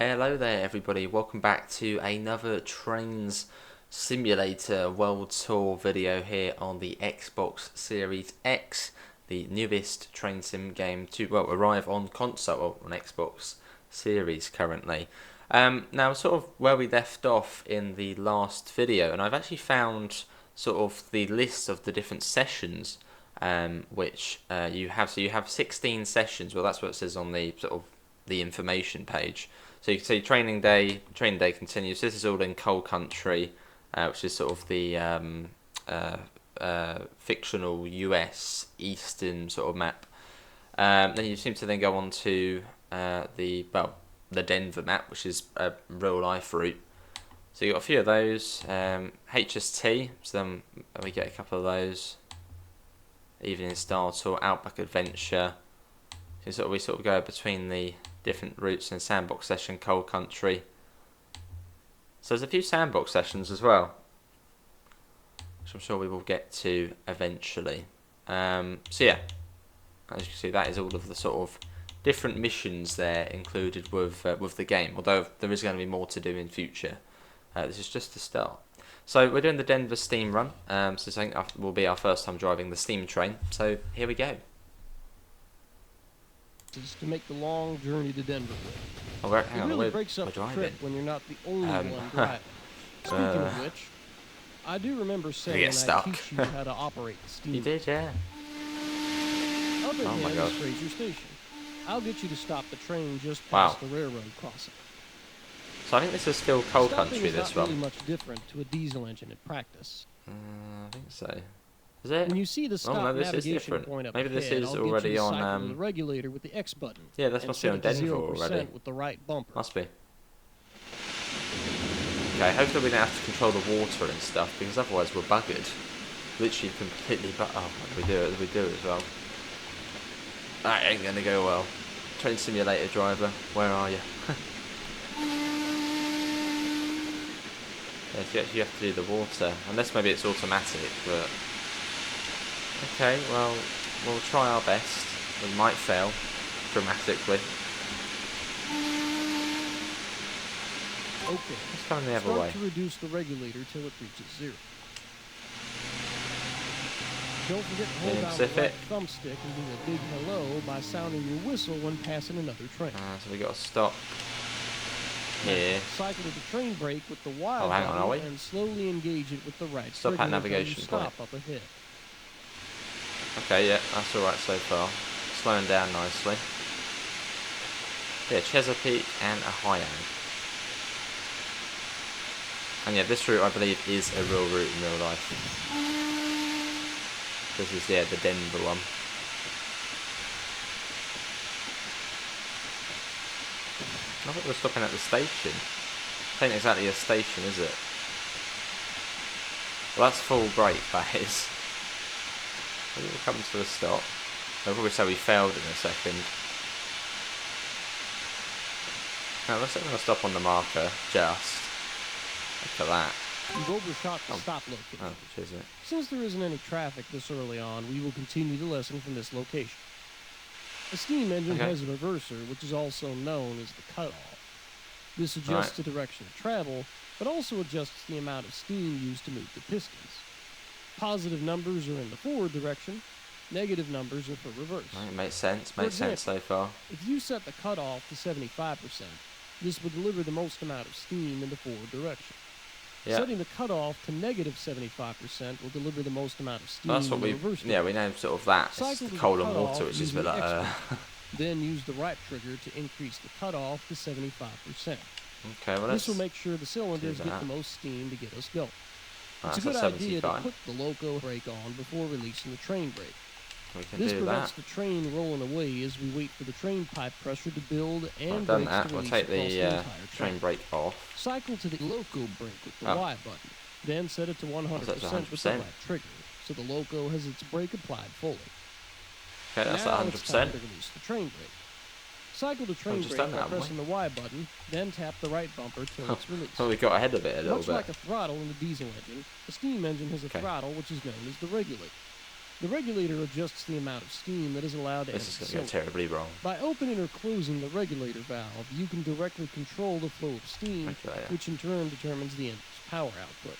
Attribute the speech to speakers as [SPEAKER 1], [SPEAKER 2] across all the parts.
[SPEAKER 1] Hello there everybody, welcome back to another Trainz Simulator World Tour video here on the Xbox Series X, the newest train sim game to arrive on console, or on Xbox Series currently. Now sort of where we left off in the last video, and I've actually found sort of the list of the different sessions which you have. So you have 16 sessions, well that's what it says on the sort of the information page. So you can see training day continues. This is all in Coal Country, which is sort of the fictional US eastern sort of map. Then you seem to then go on to the Denver map, which is a real life route. So you got a few of those. HST, so then we get a couple of those. Evening Star Tour, Outback Adventure. So we sort of go between the different routes in Sandbox Session, Coal Country. So there's a few Sandbox Sessions as well, which I'm sure we will get to eventually. So yeah, as you can see, that is all of the sort of different missions there included with the game, although there is going to be more to do in future. This is just the start. So we're doing the Denver steam run, so I think will be our first time driving the steam train, so here we go.
[SPEAKER 2] Is to make the long journey to Denver with.
[SPEAKER 1] Oh, hang on,
[SPEAKER 2] really breaks up the trip when you're not the only one driving. Speaking of which, I do remember saying I'd teach you how to operate the steam.
[SPEAKER 1] You did, yeah.
[SPEAKER 2] Up ahead is Fraser Station. I'll get you to stop the train just past the railroad crossing.
[SPEAKER 1] So I think this is still Coal Country, this one.
[SPEAKER 2] It's not really much different to a diesel engine in practice.
[SPEAKER 1] I think so. Is it?
[SPEAKER 2] When you see the stop navigation point up
[SPEAKER 1] maybe
[SPEAKER 2] ahead,
[SPEAKER 1] this is already on
[SPEAKER 2] the regulator with the X button.
[SPEAKER 1] Yeah, this must be on Denver already.
[SPEAKER 2] With the right bumper.
[SPEAKER 1] Must be. Okay, hopefully we don't have to control the water and stuff, because otherwise we're buggered. Literally completely we do as well. That ain't gonna go well. Train simulator driver, where are you? Yes, you actually have to do the water, unless maybe it's automatic, but okay, well, we'll try our best. We might fail dramatically.
[SPEAKER 2] Okay,
[SPEAKER 1] it's coming the other way.
[SPEAKER 2] Start to reduce the regulator till it reaches 0. Don't forget to hold down the right thumbstick and do a big hello by sounding your whistle when passing another train.
[SPEAKER 1] So we got to stop here.
[SPEAKER 2] Cycle to the train brake with the Y button and slowly engage it with the right
[SPEAKER 1] stop at navigation point.
[SPEAKER 2] Stop up ahead.
[SPEAKER 1] Okay, yeah, that's alright so far. Slowing down nicely. Yeah, Chesapeake and Ohio. And yeah, this route I believe is a real route in real life. This is, yeah, the Denver one. I thought we were stopping at the station. It ain't exactly a station, is it? Well, that's full brake, that is. We'll come to a stop. They'll probably say we failed in a second. Now let's going to stop on the marker, just. Look at that.
[SPEAKER 2] You've overshot the stop location.
[SPEAKER 1] Oh, which is it?
[SPEAKER 2] Since there isn't any traffic this early on, we will continue the lesson from this location. A steam engine has a reverser, which is also known as the cutoff. This adjusts the direction of travel, but also adjusts the amount of steam used to move the pistons. Positive numbers are in the forward direction, negative numbers are for reverse.
[SPEAKER 1] Right, makes sense so far.
[SPEAKER 2] If you set the cutoff to 75%, this will deliver the most amount of steam in the forward direction. Yeah. Setting the cutoff to negative 75% will deliver the most amount of steam in the reverse direction.
[SPEAKER 1] Yeah, we know sort of that. It's the coal and water, which is a bit like...
[SPEAKER 2] Then use the right trigger to increase the cutoff to 75%.
[SPEAKER 1] Okay, well
[SPEAKER 2] this will make sure the cylinders get the most steam to get us going. It's a good idea to put the loco brake on before releasing the train brake. This prevents the train rolling away as we wait for the train pipe pressure to build and brakes to release.
[SPEAKER 1] We'll take the train brake off.
[SPEAKER 2] Cycle to the loco brake with the Y button. Then set it to 100% with the right trigger, so the loco has its brake applied fully.
[SPEAKER 1] Okay, that's 100%.
[SPEAKER 2] It's time to release the train brake. Cycle the train brake by pressing the Y button, then tap the right bumper till it's released.
[SPEAKER 1] So we got ahead of it a little bit.
[SPEAKER 2] Much like a throttle in the diesel engine, the steam engine has a throttle which is known as the regulator. The regulator adjusts the amount of steam that is allowed to enter
[SPEAKER 1] This
[SPEAKER 2] the
[SPEAKER 1] is going to go
[SPEAKER 2] cylinder.
[SPEAKER 1] terribly wrong.
[SPEAKER 2] By opening or closing the regulator valve, you can directly control the flow of steam,
[SPEAKER 1] Regulator.
[SPEAKER 2] which in turn determines the engine's power output.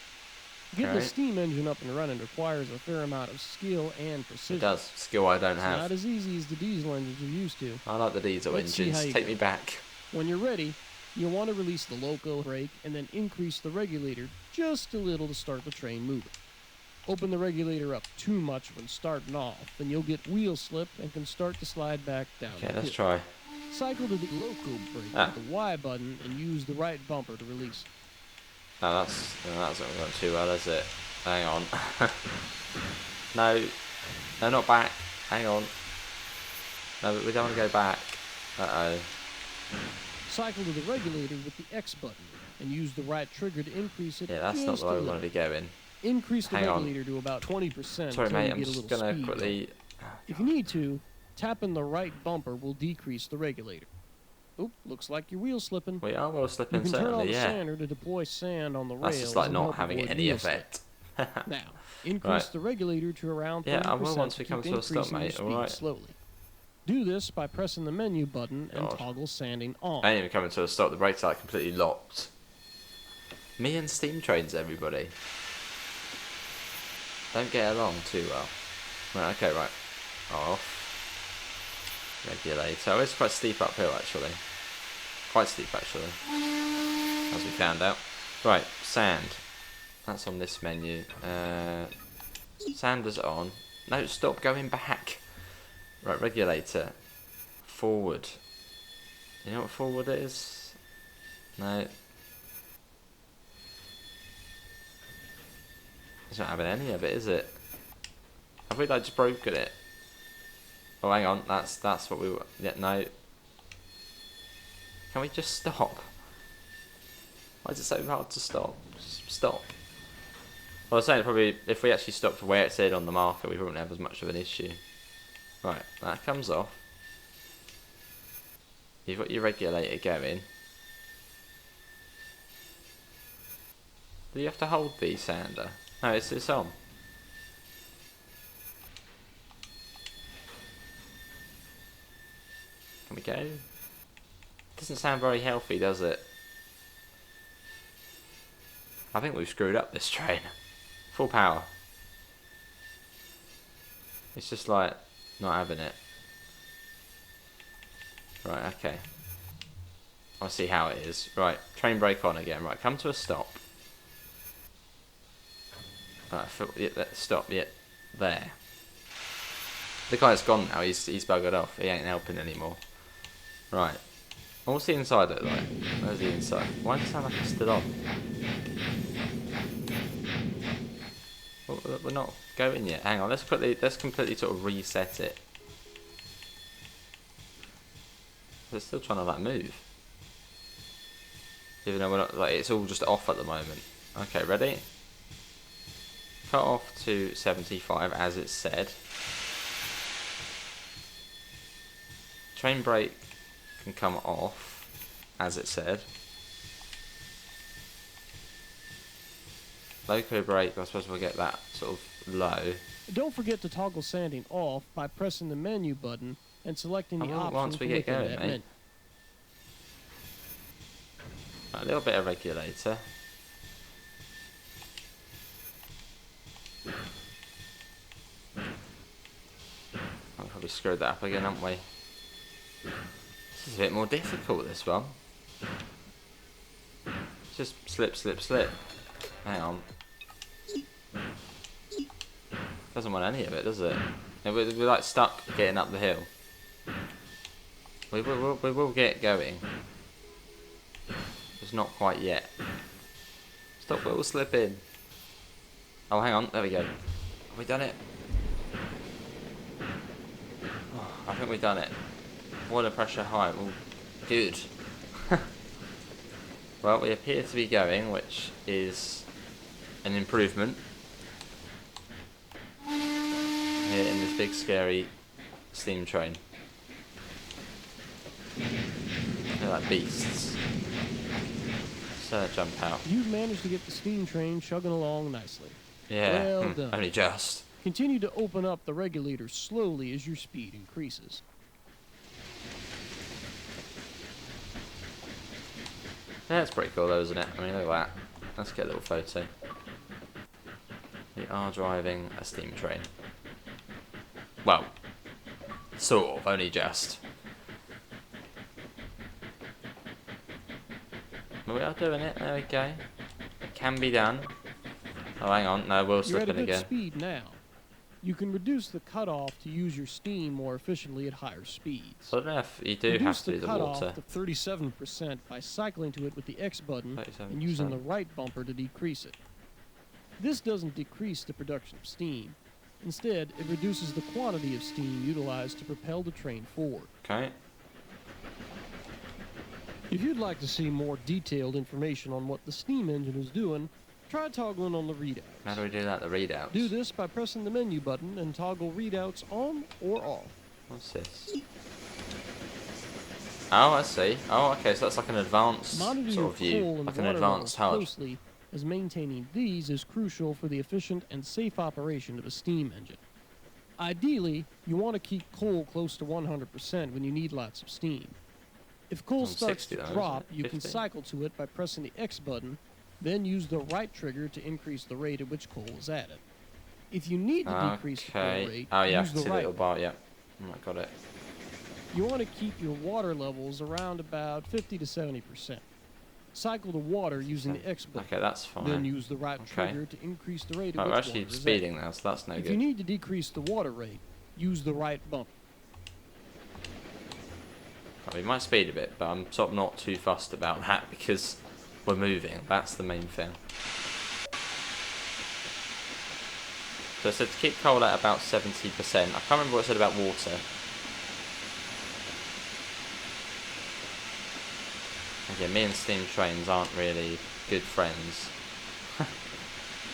[SPEAKER 2] Getting a
[SPEAKER 1] Okay.
[SPEAKER 2] steam engine up and running requires a fair amount of skill and precision.
[SPEAKER 1] It does. Skill I don't
[SPEAKER 2] It's
[SPEAKER 1] have.
[SPEAKER 2] not as easy as the diesel engines you're used to.
[SPEAKER 1] I like the diesel
[SPEAKER 2] Let's see how
[SPEAKER 1] engines.
[SPEAKER 2] you
[SPEAKER 1] Take
[SPEAKER 2] go.
[SPEAKER 1] me back.
[SPEAKER 2] When you're ready, you'll want to release the loco brake and then increase the regulator just a little to start the train moving. Open the regulator up too much when starting off, and you'll get wheel slip and can start to slide back down
[SPEAKER 1] Okay,
[SPEAKER 2] the
[SPEAKER 1] let's
[SPEAKER 2] hill.
[SPEAKER 1] try.
[SPEAKER 2] Cycle to the loco brake
[SPEAKER 1] Ah.
[SPEAKER 2] with the Y button and use the right bumper to release.
[SPEAKER 1] No, that's not going too well, is it? Hang on. No, not back. Hang on. No, we don't want to go back. Uh-oh.
[SPEAKER 2] Cycle to the regulator with the X button and use the right trigger to increase it.
[SPEAKER 1] Yeah, that's not
[SPEAKER 2] just
[SPEAKER 1] the way
[SPEAKER 2] a
[SPEAKER 1] we want
[SPEAKER 2] little.
[SPEAKER 1] to be going.
[SPEAKER 2] Increase the
[SPEAKER 1] Hang on.
[SPEAKER 2] regulator to about 20%.
[SPEAKER 1] Sorry,
[SPEAKER 2] until
[SPEAKER 1] mate.
[SPEAKER 2] you
[SPEAKER 1] I'm
[SPEAKER 2] get a
[SPEAKER 1] just
[SPEAKER 2] little
[SPEAKER 1] going to
[SPEAKER 2] speed
[SPEAKER 1] quickly...
[SPEAKER 2] If you need to, tapping the right bumper will decrease the regulator. Oop, looks like your wheel's slipping.
[SPEAKER 1] We are well
[SPEAKER 2] You
[SPEAKER 1] slipping,
[SPEAKER 2] can turn on
[SPEAKER 1] certainly,
[SPEAKER 2] the
[SPEAKER 1] yeah.
[SPEAKER 2] sander to deploy sand on the rails.
[SPEAKER 1] That's just like
[SPEAKER 2] and
[SPEAKER 1] not
[SPEAKER 2] help
[SPEAKER 1] having
[SPEAKER 2] avoid
[SPEAKER 1] any
[SPEAKER 2] wheel slip.
[SPEAKER 1] effect.
[SPEAKER 2] Now, increase
[SPEAKER 1] Right.
[SPEAKER 2] the regulator to around 30%
[SPEAKER 1] Yeah, I will once we come
[SPEAKER 2] keep
[SPEAKER 1] to a stop,
[SPEAKER 2] increasing your
[SPEAKER 1] mate,
[SPEAKER 2] speed
[SPEAKER 1] alright?
[SPEAKER 2] slowly. Do this by pressing the menu button and
[SPEAKER 1] God.
[SPEAKER 2] toggle sanding on.
[SPEAKER 1] I ain't even coming to a stop. The brakes are like completely locked. Me and steam trains, everybody. Don't get along too well. Right, okay, right. Off. Regulator. Oh, it's quite steep uphill, actually. Quite steep, actually. As we found out. Right, sand. That's on this menu. Sander's on. No, stop going back. Right, regulator. Forward. You know what forward is? No. It's not having any of it, is it? Have we like just broken it? Oh, hang on. That's what we were. Yeah, no. Can we just stop? Why is it so hard to stop? Just stop. Well, I was saying probably if we actually stopped where it said on the marker, we wouldn't have as much of an issue. Right, that comes off. You've got your regulator going. Do you have to hold the sander? No, it's on. Can we go? Doesn't sound very healthy, does it? I think we've screwed up this train. Full power. It's just like not having it. Right, okay. I'll see how it is. Right, train brake on again. Right, come to a stop. Right, stop. Yeah, there. The guy's gone now. He's buggered off. He ain't helping anymore. Right. What's the inside look like? Where's the inside? Why does it sound like it's still on? Well, we're not going yet. Hang on. Let's completely sort of reset it. They're still trying to like move. Even though we're not like it's all just off at the moment. Okay, ready? Cut off to 75 as it said. Train brake can come off as it said. Loco brake, I suppose we'll get that sort of low.
[SPEAKER 2] Don't forget to toggle sanding off by pressing the menu button and selecting the option
[SPEAKER 1] once we
[SPEAKER 2] from
[SPEAKER 1] get
[SPEAKER 2] within
[SPEAKER 1] going,
[SPEAKER 2] that
[SPEAKER 1] mate.
[SPEAKER 2] menu.
[SPEAKER 1] Right, a little bit of regulator. I've probably screwed that up again, haven't we? This is a bit more difficult, this one. Just slip, slip, slip. Hang on. Doesn't want any of it, does it? We're like stuck getting up the hill. We will get going. Just not quite yet. Stop wheel slipping. Oh, hang on. There we go. Have we done it? Oh, I think we've done it. Boiler pressure high. Well, good. Well, we appear to be going, which is an improvement. Here in this big scary steam train. They're like beasts. So jump out.
[SPEAKER 2] You've managed to get the steam train chugging along nicely.
[SPEAKER 1] Yeah,
[SPEAKER 2] Well done.
[SPEAKER 1] only just.
[SPEAKER 2] Continue to open up the regulator slowly as your speed increases.
[SPEAKER 1] Yeah, that's pretty cool though, isn't it? I mean, look at that. Let's get a little photo. We are driving a steam train. Well, sort of, only just. But we are doing it, there we go. It can be done. Oh, hang on, no, we'll
[SPEAKER 2] You're
[SPEAKER 1] slip
[SPEAKER 2] at a
[SPEAKER 1] in
[SPEAKER 2] good
[SPEAKER 1] again.
[SPEAKER 2] speed now. You can reduce the cutoff to use your steam more efficiently at higher speeds.
[SPEAKER 1] So I don't know if you do
[SPEAKER 2] Reduce
[SPEAKER 1] have to do the
[SPEAKER 2] cutoff
[SPEAKER 1] water.
[SPEAKER 2] to 37% by cycling to it with the X button
[SPEAKER 1] 37%.
[SPEAKER 2] and using the right bumper to decrease it. This doesn't decrease the production of steam. Instead, it reduces the quantity of steam utilized to propel the train forward.
[SPEAKER 1] Okay.
[SPEAKER 2] If you'd like to see more detailed information on what the steam engine is doing, try toggling on the readouts.
[SPEAKER 1] How do we do that, the readouts?
[SPEAKER 2] Do this by pressing the menu button and toggle readouts on or off.
[SPEAKER 1] What's this? Oh, I see. Oh, okay, so that's like an advanced
[SPEAKER 2] Monitor
[SPEAKER 1] sort of
[SPEAKER 2] your coal
[SPEAKER 1] view.
[SPEAKER 2] and
[SPEAKER 1] Like an
[SPEAKER 2] water
[SPEAKER 1] advanced
[SPEAKER 2] levels
[SPEAKER 1] HUD.
[SPEAKER 2] closely, as maintaining these is crucial for the efficient and safe operation of a steam engine. Ideally, you want to keep coal close to 100% when you need lots of steam. If coal
[SPEAKER 1] It's on
[SPEAKER 2] starts
[SPEAKER 1] 60
[SPEAKER 2] to
[SPEAKER 1] though, isn't
[SPEAKER 2] drop,
[SPEAKER 1] it?
[SPEAKER 2] you can
[SPEAKER 1] 50?
[SPEAKER 2] cycle to it by pressing the X button, then use the right trigger to increase the rate at which coal is added. If you need to decrease the coal
[SPEAKER 1] Okay.
[SPEAKER 2] rate,
[SPEAKER 1] Oh, yeah, I
[SPEAKER 2] use
[SPEAKER 1] can
[SPEAKER 2] the
[SPEAKER 1] see the
[SPEAKER 2] right
[SPEAKER 1] little bar, yeah. Oh, I got it.
[SPEAKER 2] You want to keep your water levels around about 50 to 70%. Cycle the water using the X button.
[SPEAKER 1] Okay, that's fine.
[SPEAKER 2] Then use the right
[SPEAKER 1] Okay.
[SPEAKER 2] trigger to increase the rate
[SPEAKER 1] Oh,
[SPEAKER 2] at
[SPEAKER 1] we're
[SPEAKER 2] which
[SPEAKER 1] actually
[SPEAKER 2] water is
[SPEAKER 1] speeding
[SPEAKER 2] added.
[SPEAKER 1] now, so that's no
[SPEAKER 2] If
[SPEAKER 1] good.
[SPEAKER 2] you need to decrease the water rate, use the right bumper.
[SPEAKER 1] Oh, we might speed a bit, but I'm sort of not too fussed about that because we're moving. That's the main thing. So I said to keep coal at about 70%. I can't remember what I said about water. Okay, me and steam trains aren't really good friends.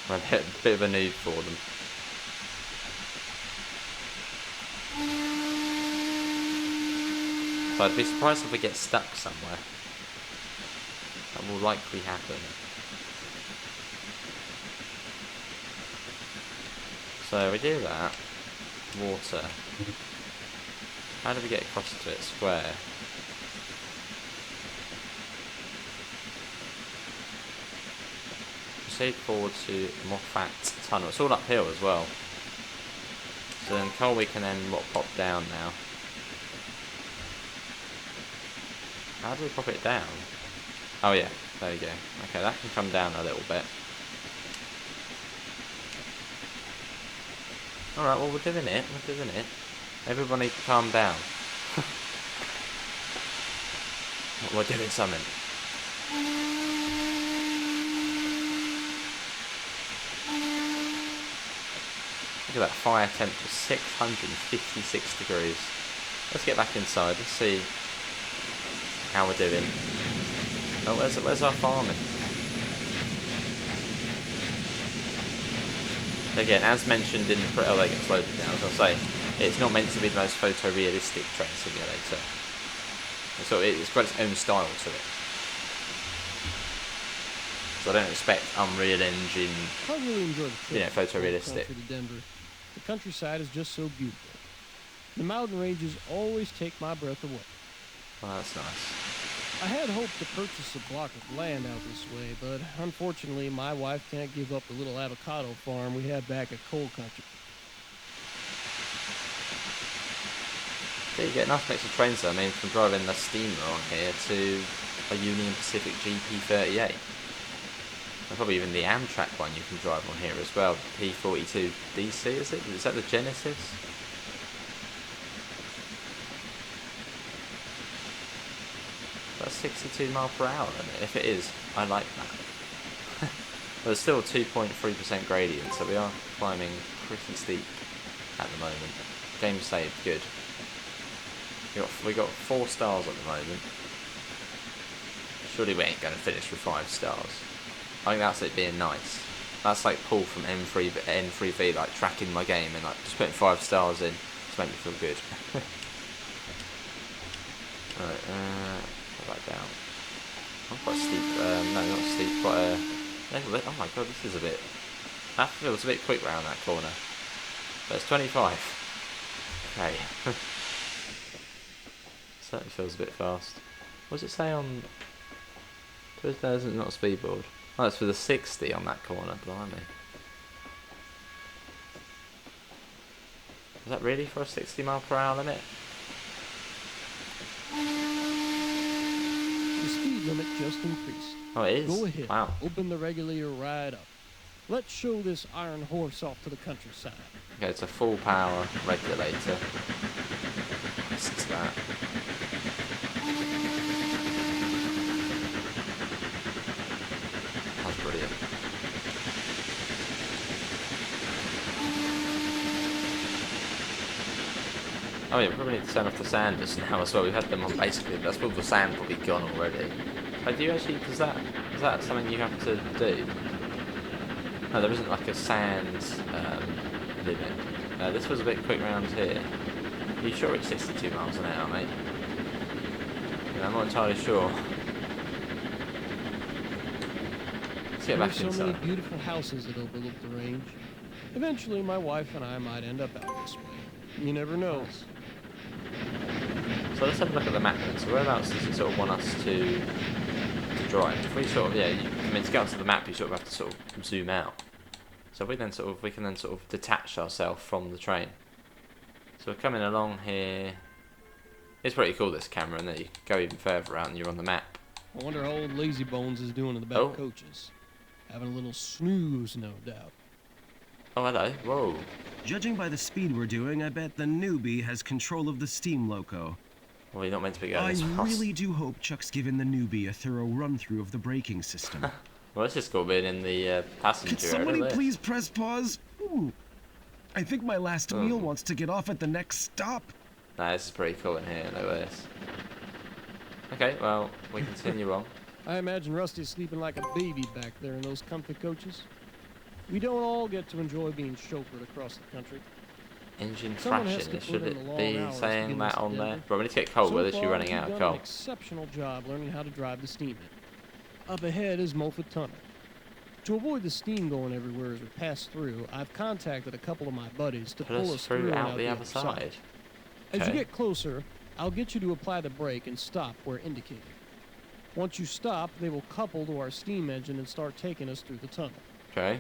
[SPEAKER 1] I'm a bit of a noob for them. So I'd be surprised if we get stuck somewhere. That will likely happen. So we do that. Water. How do we get across to it? Square. Proceed forward to Moffat Tunnel. It's all uphill as well. So then coal we can then pop down now. How do we pop it down? Oh yeah, there we go. Okay, that can come down a little bit. Alright, well we're doing it, Everybody calm down. We're doing something. Look at that fire temp to 656 degrees. Let's get back inside, let's see how we're doing. Oh, where's our farming? Again, as mentioned in the they get loaded down, as I say, it's not meant to be the most photorealistic train simulator. So it's got its own style to it. So I don't expect Unreal Engine,
[SPEAKER 2] I really enjoy the trip
[SPEAKER 1] photorealistic.
[SPEAKER 2] to Denver. The countryside is just so beautiful. The mountain ranges always take my breath away.
[SPEAKER 1] Well, that's nice.
[SPEAKER 2] I had hoped to purchase a block of land out this way, but unfortunately my wife can't give up the little avocado farm we have back at Coal Country.
[SPEAKER 1] So you get a nice mix of trains though. I mean, from driving the steamer on here to a Union Pacific GP38. And probably even the Amtrak one you can drive on here as well. P42 DC, is it? Is that the Genesis? That's 62 mile per hour, isn't it? If it is, I like that. But it's still a 2.3% gradient, so we are climbing pretty steep at the moment. Game saved, good. We got 4 stars at the moment. Surely we ain't going to finish with 5 stars. I think that's it being nice. That's like Paul from N3V, like tracking my game and like just putting 5 stars in to make me feel good. Right, put that down. Oh, quite steep. No, not steep. Quite a. Oh my god, this is a bit. That feels a bit quick round that corner. But it's 25. Okay. Certainly feels a bit fast. What does it say on... 2000, not a speedboard. Oh, it's for the 60 on that corner, blimey. Is that really for a 60 mph limit?
[SPEAKER 2] The speed limit just increased.
[SPEAKER 1] Oh, it is?
[SPEAKER 2] Go ahead.
[SPEAKER 1] Wow.
[SPEAKER 2] Open the regulator right up. Let's show this iron horse off to the countryside.
[SPEAKER 1] Okay, it's a full power regulator. Listen to that. That's brilliant. Oh yeah, we probably need to turn off the sanders now as well. We've had them on basically, that's all the sand probably gone already. But do you actually, is that something you have to do? No, there isn't like a sand limit. This was a bit quick round here. Are you sure it's 62 miles an hour, mate? Yeah, I'm not entirely sure. Let's get back
[SPEAKER 2] There's so
[SPEAKER 1] inside.
[SPEAKER 2] many beautiful houses that overlook the range. Eventually, my wife and I might end up out this way. You never know.
[SPEAKER 1] So let's have a look at the map then. So whereabouts does it sort of want us to drive? If we sort of, yeah, I mean to get onto the map you sort of have to sort of zoom out. So we can then sort of detach ourselves from the train. So we're coming along here. It's pretty cool, this camera, and then you go even further out and you're on the map.
[SPEAKER 2] I wonder how old Lazy Bones is doing in the back coaches. Having a little snooze, no doubt.
[SPEAKER 1] Oh, hello. Whoa.
[SPEAKER 3] Judging by the speed we're doing, I bet the newbie has control of the steam loco.
[SPEAKER 1] Well, you're not meant to be going this fast.
[SPEAKER 3] I really do hope Chuck's given the newbie a thorough run-through of the braking system.
[SPEAKER 1] Well, it's just cool being in the passenger
[SPEAKER 3] Could somebody please press pause? Ooh, I think my last wheel wants to get off at the next stop.
[SPEAKER 1] Nah, this is pretty cool in here. Look at this. Okay, well, we continue on.
[SPEAKER 2] I imagine Rusty's sleeping like a baby back there in those comfy coaches. We don't all get to enjoy being chauffeured across the country.
[SPEAKER 1] Engine
[SPEAKER 2] Someone has
[SPEAKER 1] crashing,
[SPEAKER 2] to
[SPEAKER 1] should
[SPEAKER 2] put in
[SPEAKER 1] it
[SPEAKER 2] the long
[SPEAKER 1] be
[SPEAKER 2] hours to
[SPEAKER 1] saying
[SPEAKER 2] get
[SPEAKER 1] that
[SPEAKER 2] us
[SPEAKER 1] on
[SPEAKER 2] together.
[SPEAKER 1] there? Bro, we need to get coal, we're literally running out of
[SPEAKER 2] you've
[SPEAKER 1] coal.
[SPEAKER 2] done an exceptional job learning how to drive the steam engine. Up ahead is Moffat Tunnel. To avoid the steam going everywhere as we pass through, I've contacted a couple of my buddies to pull us through and out the other side. As you get closer, I'll get you to apply the brake and stop where indicated. Once you stop, they will couple to our steam engine and start taking us through the tunnel.
[SPEAKER 1] Okay.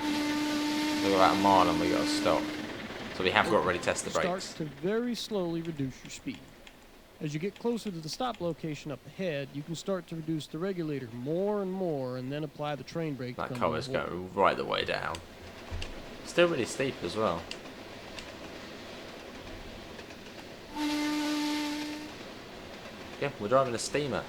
[SPEAKER 1] We've got about a mile and we got to stop. So we have got to already test the brakes.
[SPEAKER 2] Start to very slowly reduce your speed. As you get closer to the stop location up ahead, you can start to reduce the regulator more and more and then apply the train brake.
[SPEAKER 1] That car is going right the way down. Still really steep as well. Yeah, we're driving a steamer.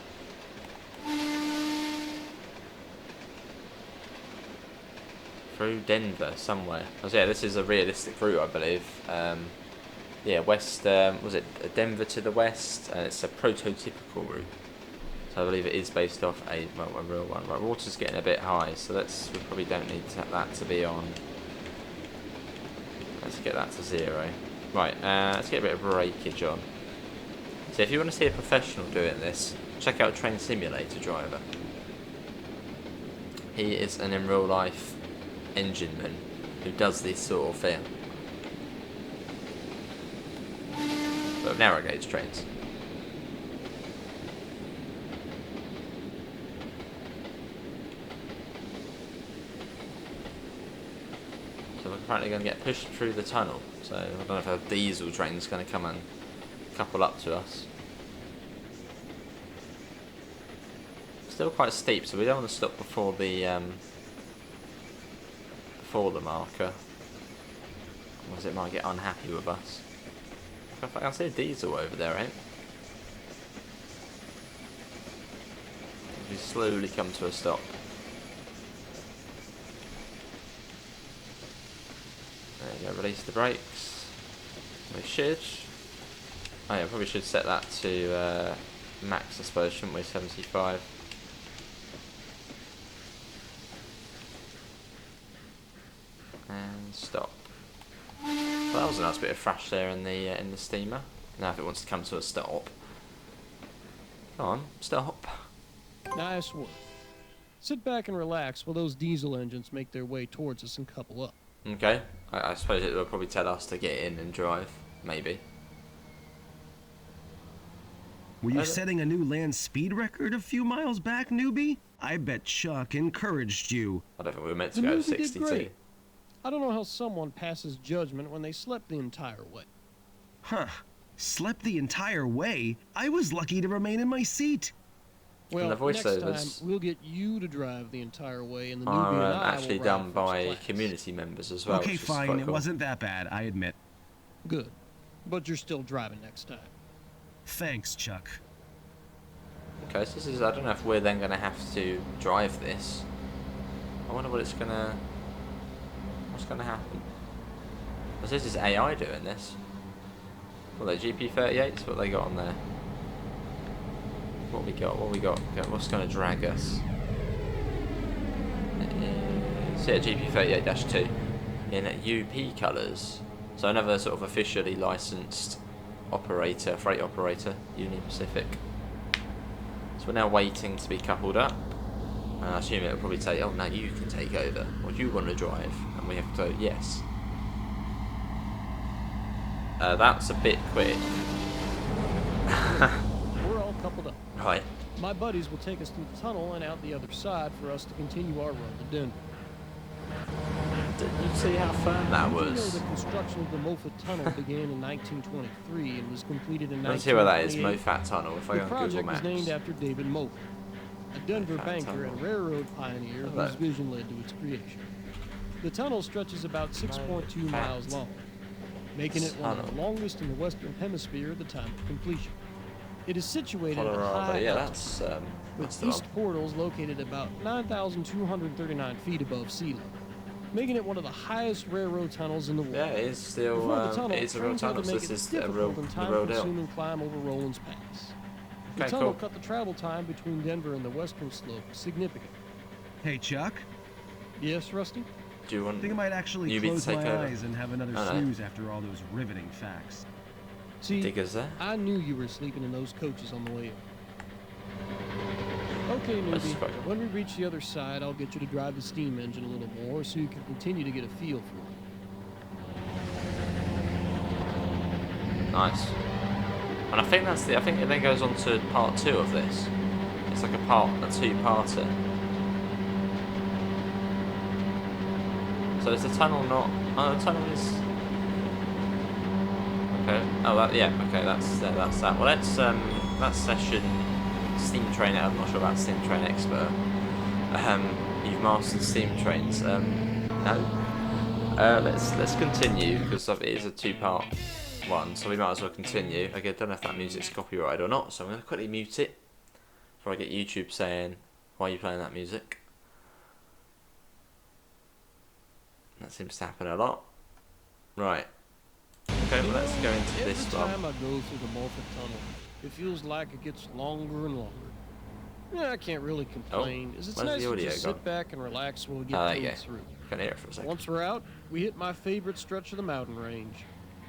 [SPEAKER 1] Through Denver somewhere. Oh, yeah, this is a realistic route, I believe. Yeah, west. Was it Denver to the west? It's a prototypical route. So I believe it is based off a real one. Right, water's getting a bit high, so we probably don't need that to be on. Let's get that to 0. Right, let's get a bit of breakage on. So if you want to see a professional doing this, check out Train Simulator Driver. He is an in real life engineman who does this sort of thing. But narrow gauge trains. So we're apparently going to get pushed through the tunnel. So I don't know if a diesel train's going to come and couple up to us. Still quite steep, so we don't want to stop before the marker, otherwise it might get unhappy with us. I can see a diesel over there, right? We slowly come to a stop. There you go, release the brakes. We should. Oh yeah, probably should set that to max, I suppose, shouldn't we? 75. And stop. Well, that was a nice bit of thrash there in the steamer. Now if it wants to come to a stop. Come on, stop.
[SPEAKER 2] Nice work. Sit back and relax while those diesel engines make their way towards us and couple up.
[SPEAKER 1] Okay. I suppose it will probably tell us to get in and drive, maybe.
[SPEAKER 3] Were you setting a new land speed record a few miles back, newbie? I bet Chuck encouraged you.
[SPEAKER 1] I don't think we were meant to
[SPEAKER 2] The
[SPEAKER 1] go
[SPEAKER 2] newbie did
[SPEAKER 1] 62.
[SPEAKER 2] great. I don't know how someone passes judgment when they slept the entire way.
[SPEAKER 3] Huh. Slept the entire way? I was lucky to remain in my seat.
[SPEAKER 2] Well,
[SPEAKER 1] the
[SPEAKER 2] next time
[SPEAKER 1] voiceovers
[SPEAKER 2] we'll get you to drive the entire way, and the newbie
[SPEAKER 1] are
[SPEAKER 2] and I
[SPEAKER 1] actually
[SPEAKER 2] will
[SPEAKER 1] done
[SPEAKER 2] ride
[SPEAKER 1] by
[SPEAKER 2] first class.
[SPEAKER 1] community members as well.
[SPEAKER 3] Okay,
[SPEAKER 1] which is
[SPEAKER 3] fine.
[SPEAKER 1] quite
[SPEAKER 3] It
[SPEAKER 1] cool.
[SPEAKER 3] wasn't that bad, I admit.
[SPEAKER 2] Good. But you're still driving next time.
[SPEAKER 3] Thanks, Chuck.
[SPEAKER 1] Okay, so this is. I don't know if we're then going to have to drive this. I wonder what it's gonna. What's going to happen? Because this is AI doing this. Well, they GP38s. What they got on there? What we got? What we got? Okay, what's going to drag us? So yeah, GP38-2 in UP colours. So another sort of officially licensed operator, freight operator, Union Pacific. So we're now waiting to be coupled up. And I assume it'll probably say, oh, now you can take over. Or you want to drive? And we have to go, yes. That's a bit quick.
[SPEAKER 2] We're all coupled up.
[SPEAKER 1] Right.
[SPEAKER 2] My buddies will take us through the tunnel and out the other side for us to continue our run to Denver.
[SPEAKER 1] Did you see how firm that
[SPEAKER 2] You do know
[SPEAKER 1] was?
[SPEAKER 2] the construction of the Moffat Tunnel began in 1923 and was completed in
[SPEAKER 1] Let's see where that is.
[SPEAKER 2] 1928.
[SPEAKER 1] Moffat Tunnel. If I
[SPEAKER 2] The
[SPEAKER 1] go on Google
[SPEAKER 2] project was
[SPEAKER 1] Maps.
[SPEAKER 2] named after David Moffat, a Denver
[SPEAKER 1] Moffat
[SPEAKER 2] banker
[SPEAKER 1] Tunnel.
[SPEAKER 2] and railroad pioneer
[SPEAKER 1] Hello.
[SPEAKER 2] whose vision led to its creation. The tunnel stretches about 6.2
[SPEAKER 1] Moffat
[SPEAKER 2] miles long, making it one of the
[SPEAKER 1] Tunnel.
[SPEAKER 2] longest in the Western Hemisphere at the time of completion. It is situated at a
[SPEAKER 1] Colorado.
[SPEAKER 2] high
[SPEAKER 1] Yeah,
[SPEAKER 2] altitude,
[SPEAKER 1] that's
[SPEAKER 2] with
[SPEAKER 1] the
[SPEAKER 2] east
[SPEAKER 1] one.
[SPEAKER 2] portals located about 9,239 feet above sea level, making it one of the highest railroad tunnels in the world.
[SPEAKER 1] Yeah, it is still.
[SPEAKER 2] Before the tunnel,
[SPEAKER 1] It is a real
[SPEAKER 2] trains had
[SPEAKER 1] tunnel.
[SPEAKER 2] to
[SPEAKER 1] So
[SPEAKER 2] make
[SPEAKER 1] this
[SPEAKER 2] it
[SPEAKER 1] is a real,
[SPEAKER 2] difficult and
[SPEAKER 1] the real deal.
[SPEAKER 2] time-consuming climb over Roland's Pass. The
[SPEAKER 1] Okay,
[SPEAKER 2] tunnel
[SPEAKER 1] cool.
[SPEAKER 2] cut the travel time between Denver and the western slope significantly.
[SPEAKER 3] Hey, Chuck.
[SPEAKER 2] Yes, Rusty?
[SPEAKER 1] Do you want?
[SPEAKER 3] I think I might actually
[SPEAKER 1] Newbie to
[SPEAKER 3] close
[SPEAKER 1] take
[SPEAKER 3] my
[SPEAKER 1] over?
[SPEAKER 3] eyes and have another
[SPEAKER 1] I know.
[SPEAKER 3] snooze after all those riveting facts.
[SPEAKER 2] See,
[SPEAKER 1] Diggers there.
[SPEAKER 2] I knew you were sleeping in those coaches on the way up. Okay,
[SPEAKER 1] That's
[SPEAKER 2] newbie.
[SPEAKER 1] quite cool.
[SPEAKER 2] When we reach the other side, I'll get you to drive the steam engine a little more so you can continue to get a feel for it.
[SPEAKER 1] Nice. And I think that's the. I think it then goes on to part 2 of this. It's like a two-parter. So is the tunnel not? Oh, the tunnel is. Okay. Oh, yeah. Okay, that's that. Well, that's session. Steam train. I'm not sure about steam train expert. You've mastered steam trains. No. Let's continue because it is a 2-part one, so we might as well continue. Again, don't know if that music's copyrighted or not, so I'm going to quickly mute it before I get YouTube saying, "Why are you playing that music?" That seems to happen a lot. Right. Okay, well, let's go into this
[SPEAKER 2] Every
[SPEAKER 1] one.
[SPEAKER 2] time I go through the Moffat Tunnel, it feels like it gets longer and longer. Yeah, I can't really complain, as it's
[SPEAKER 1] where's
[SPEAKER 2] nice
[SPEAKER 1] the
[SPEAKER 2] to
[SPEAKER 1] audio
[SPEAKER 2] just
[SPEAKER 1] gone?
[SPEAKER 2] sit back and relax while we get
[SPEAKER 1] Oh, there you
[SPEAKER 2] things
[SPEAKER 1] go.
[SPEAKER 2] through.
[SPEAKER 1] Can hear it for a second.
[SPEAKER 2] Once we're out, we hit my favorite stretch of the mountain range.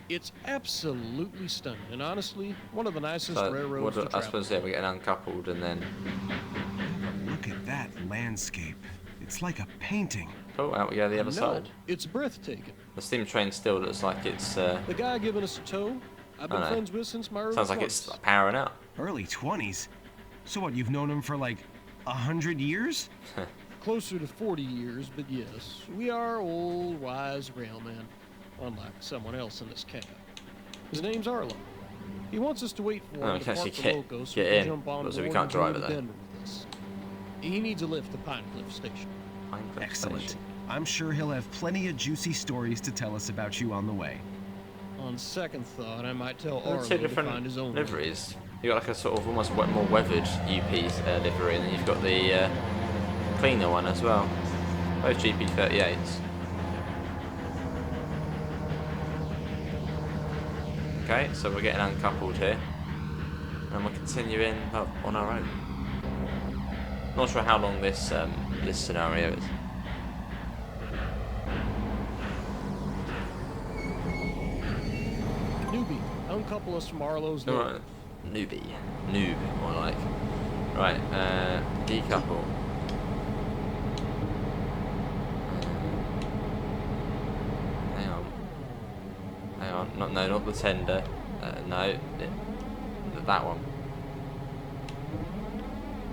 [SPEAKER 2] It's absolutely stunning, and honestly, one of the nicest
[SPEAKER 1] So,
[SPEAKER 2] railroads to
[SPEAKER 1] I
[SPEAKER 2] travel.
[SPEAKER 1] suppose yeah, we're getting uncoupled and then.
[SPEAKER 3] Look at that landscape. It's like a painting.
[SPEAKER 1] Oh, out we go the other
[SPEAKER 2] No,
[SPEAKER 1] side.
[SPEAKER 2] it's breathtaking.
[SPEAKER 1] The steam train still looks like it's.
[SPEAKER 2] The guy giving us a tow, I've been
[SPEAKER 1] I know.
[SPEAKER 2] friends with since my early
[SPEAKER 1] Sounds like
[SPEAKER 2] 20s.
[SPEAKER 1] it's powering up.
[SPEAKER 3] Early 20s? So what, you've known him for like 100 years?
[SPEAKER 2] Closer to 40 years, but yes, we are old, wise railmen, unlike someone else in this cab. His name's Arlo. He wants us to wait for
[SPEAKER 1] Oh,
[SPEAKER 2] him
[SPEAKER 1] we
[SPEAKER 2] to
[SPEAKER 1] can
[SPEAKER 2] park
[SPEAKER 1] actually
[SPEAKER 2] the loco so
[SPEAKER 1] get
[SPEAKER 2] we can
[SPEAKER 1] in,
[SPEAKER 2] jump on
[SPEAKER 1] but so
[SPEAKER 2] board
[SPEAKER 1] we can't
[SPEAKER 2] and go
[SPEAKER 1] drive
[SPEAKER 2] to
[SPEAKER 1] it though.
[SPEAKER 2] Denver with us. He needs a lift to Pinecliffe Station.
[SPEAKER 1] Pinecliffe
[SPEAKER 3] Excellent.
[SPEAKER 1] Station.
[SPEAKER 3] I'm sure he'll have plenty of juicy stories to tell us about you on the way.
[SPEAKER 2] On second thought, I might tell
[SPEAKER 1] There are
[SPEAKER 2] Arlo
[SPEAKER 1] two
[SPEAKER 2] to
[SPEAKER 1] different
[SPEAKER 2] find his own
[SPEAKER 1] liveries. You got like a sort of almost more weathered UP's livery, and then you've got the cleaner one as well. Both GP38s. Okay, so we're getting uncoupled here, and we're continuing on our own. Not sure how long this this scenario is.
[SPEAKER 2] Newbie, uncouple us from Arlo's loco.
[SPEAKER 1] Alright, noob, more like. Right, decouple. not the tender. No, that one.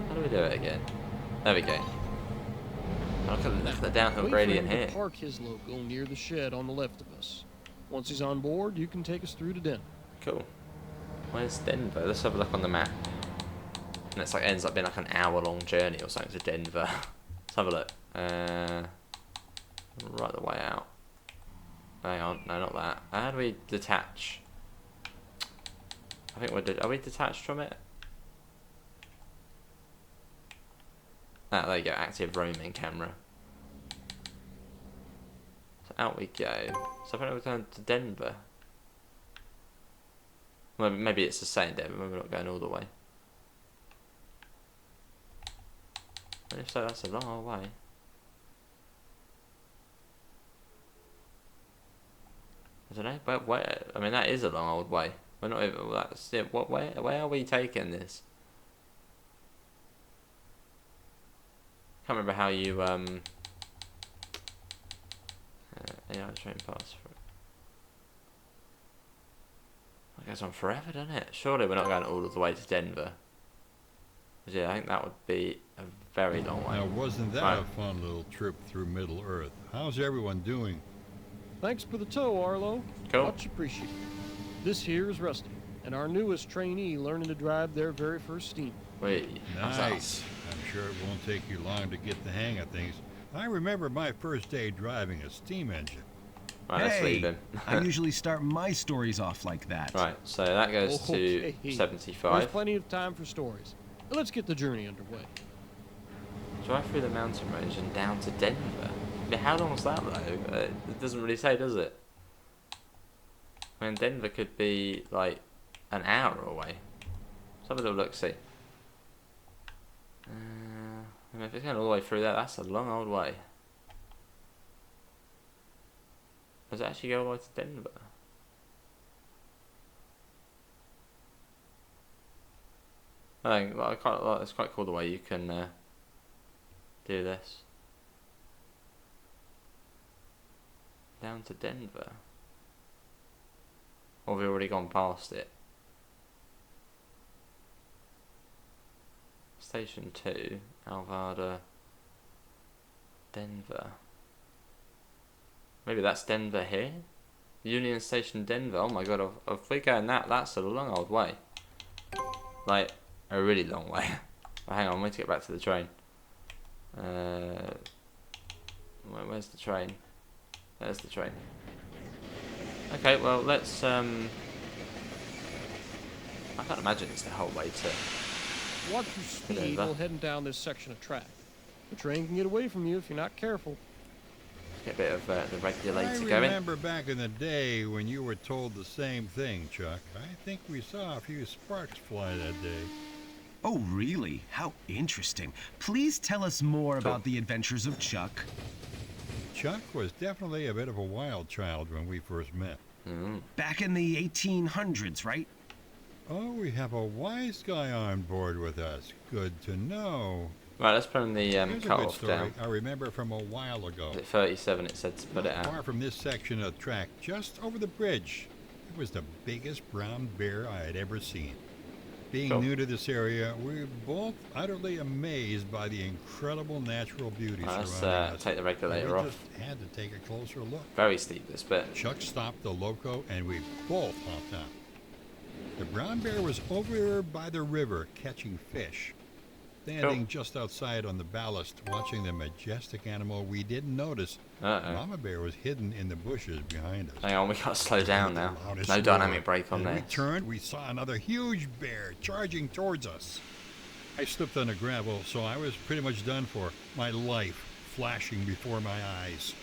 [SPEAKER 1] How do we do it again? There we go. Look at the downhill gradient here.
[SPEAKER 2] Park his local near the shed on the left of us. Once he's on board, you can take us through to Denver.
[SPEAKER 1] Cool. Where's Denver? Let's have a look on the map. And it's like ends up being like an hour-long journey or something to Denver. Let's have a look. Right the way out. Hang on, no, not that. How do we detach? I think are we detached from it? Ah, there you go, active roaming camera. So out we go. So I think we're going to Denver. Well, maybe it's the same Denver, maybe we're not going all the way. And if so, that's a long old way. I don't know, but where? I mean, that is a long old way. We're not even. That's it. What way? Where are we taking this? Can't remember how you AI train pass for it. That goes on forever, doesn't it? Surely we're not going all the way to Denver. Yeah, I think that would be a very long way.
[SPEAKER 4] Now, wasn't that a fun little trip through Middle Earth? How's everyone doing?
[SPEAKER 2] Thanks for the tow, Arlo.
[SPEAKER 1] Cool.
[SPEAKER 2] Much appreciated. This here is Rusty, and our newest trainee learning to drive their very first steam.
[SPEAKER 1] Wait,
[SPEAKER 4] nice. I'm sure it won't take you long to get the hang of things. I remember my first day driving a steam engine.
[SPEAKER 1] Right, let's leave him.
[SPEAKER 3] I usually start my stories off like that.
[SPEAKER 1] Right, so that goes to 75.
[SPEAKER 2] There's plenty of time for stories. Let's get the journey underway.
[SPEAKER 1] Drive through the mountain range and down to Denver. I mean, how long was that though? It doesn't really say, does it? I mean, Denver could be like an hour away. Let's have a little look, see. I mean, if it's going all the way through there, that's a long old way. Does it actually go all the way to Denver? I think it's quite cool the way you can do this. Down to Denver. Or have we already gone past it? Station 2, Alvarado, Denver. Maybe that's Denver here? Union Station, Denver. Oh my god, if we're going that's a long old way. Like, a really long way. Oh, hang on, we need to get back to the train. Where's the train? There's the train. Okay, well, let's, I can't imagine it's the whole way to...
[SPEAKER 2] Watch your speed while heading down this section of track. The train can get away from you if you're not careful.
[SPEAKER 1] Get a bit of the regulator going.
[SPEAKER 4] I remember back in the day when you were told the same thing, Chuck. I think we saw a few sparks fly that day.
[SPEAKER 3] Oh, really? How interesting. Please tell us more about the adventures of Chuck.
[SPEAKER 4] Chuck was definitely a bit of a wild child when we first met.
[SPEAKER 3] Back in the 1800s, right?
[SPEAKER 4] Oh, we have a wise guy on board with us. Good to know.
[SPEAKER 1] Right, let's put in the cut-off down.
[SPEAKER 4] I remember from a while ago.
[SPEAKER 1] At 37 it said to put it out.
[SPEAKER 4] Far from this section of track, just over the bridge, it was the biggest brown bear I had ever seen. Being new to this area, we were both utterly amazed by the incredible natural beauty surrounding us.
[SPEAKER 1] Let's take the regulator off.
[SPEAKER 4] We just had to take a closer look.
[SPEAKER 1] Very steep this bit.
[SPEAKER 4] Chuck stopped the loco and we both hopped out. The brown bear was over by the river catching fish. Standing just outside on the ballast, watching the majestic animal we didn't notice. Mama bear was hidden in the bushes behind us.
[SPEAKER 1] Hang on, we gotta slow down now. No dynamic brake on there.
[SPEAKER 4] We turned, we saw another huge bear charging towards us. I slipped on the gravel, so I was pretty much done for. My life flashing before my eyes.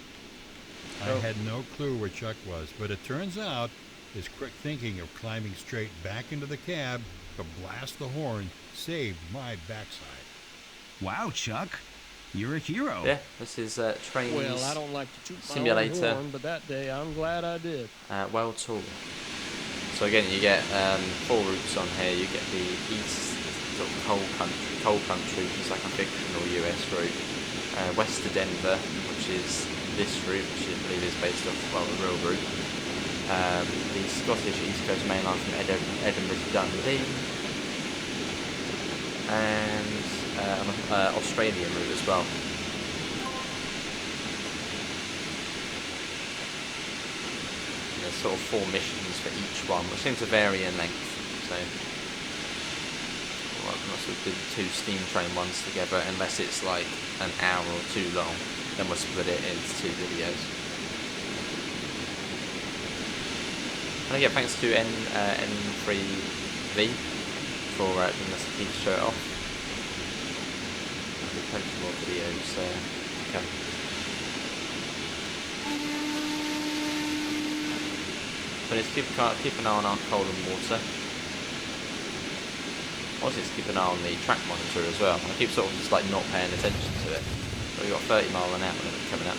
[SPEAKER 4] I had no clue where Chuck was, but it turns out his quick thinking of climbing straight back into the cab to blast the horn saved my backside.
[SPEAKER 3] Wow, Chuck. You're a hero.
[SPEAKER 1] Yeah, this is Trainz.
[SPEAKER 2] Well, I don't like to toot my
[SPEAKER 1] simulator.
[SPEAKER 2] own horn, but that day I'm glad I did.
[SPEAKER 1] World Tour. So again, you get 4 routes on here. You get the east sort of coal country, which is like a fictional US route. West to Denver, which is this route, which I believe is based off the real route. the Scottish East Coast Main Line from Edinburgh to Dundee, and an Australian route as well. And there's sort of 4 missions for each one, which seem to vary in length. So well, I'm not sort of do the 2 steam train ones together unless it's like an hour or 2 long. Then we'll split it into 2 videos. And again, thanks to N3V for giving us a key to show it off. There'll be plenty more videos to come. So let's keep an eye on our coal and water. Also, just keep an eye on the track monitor as well. I keep sort of just like not paying attention to it. But we've got 30 mile an hour limit coming up.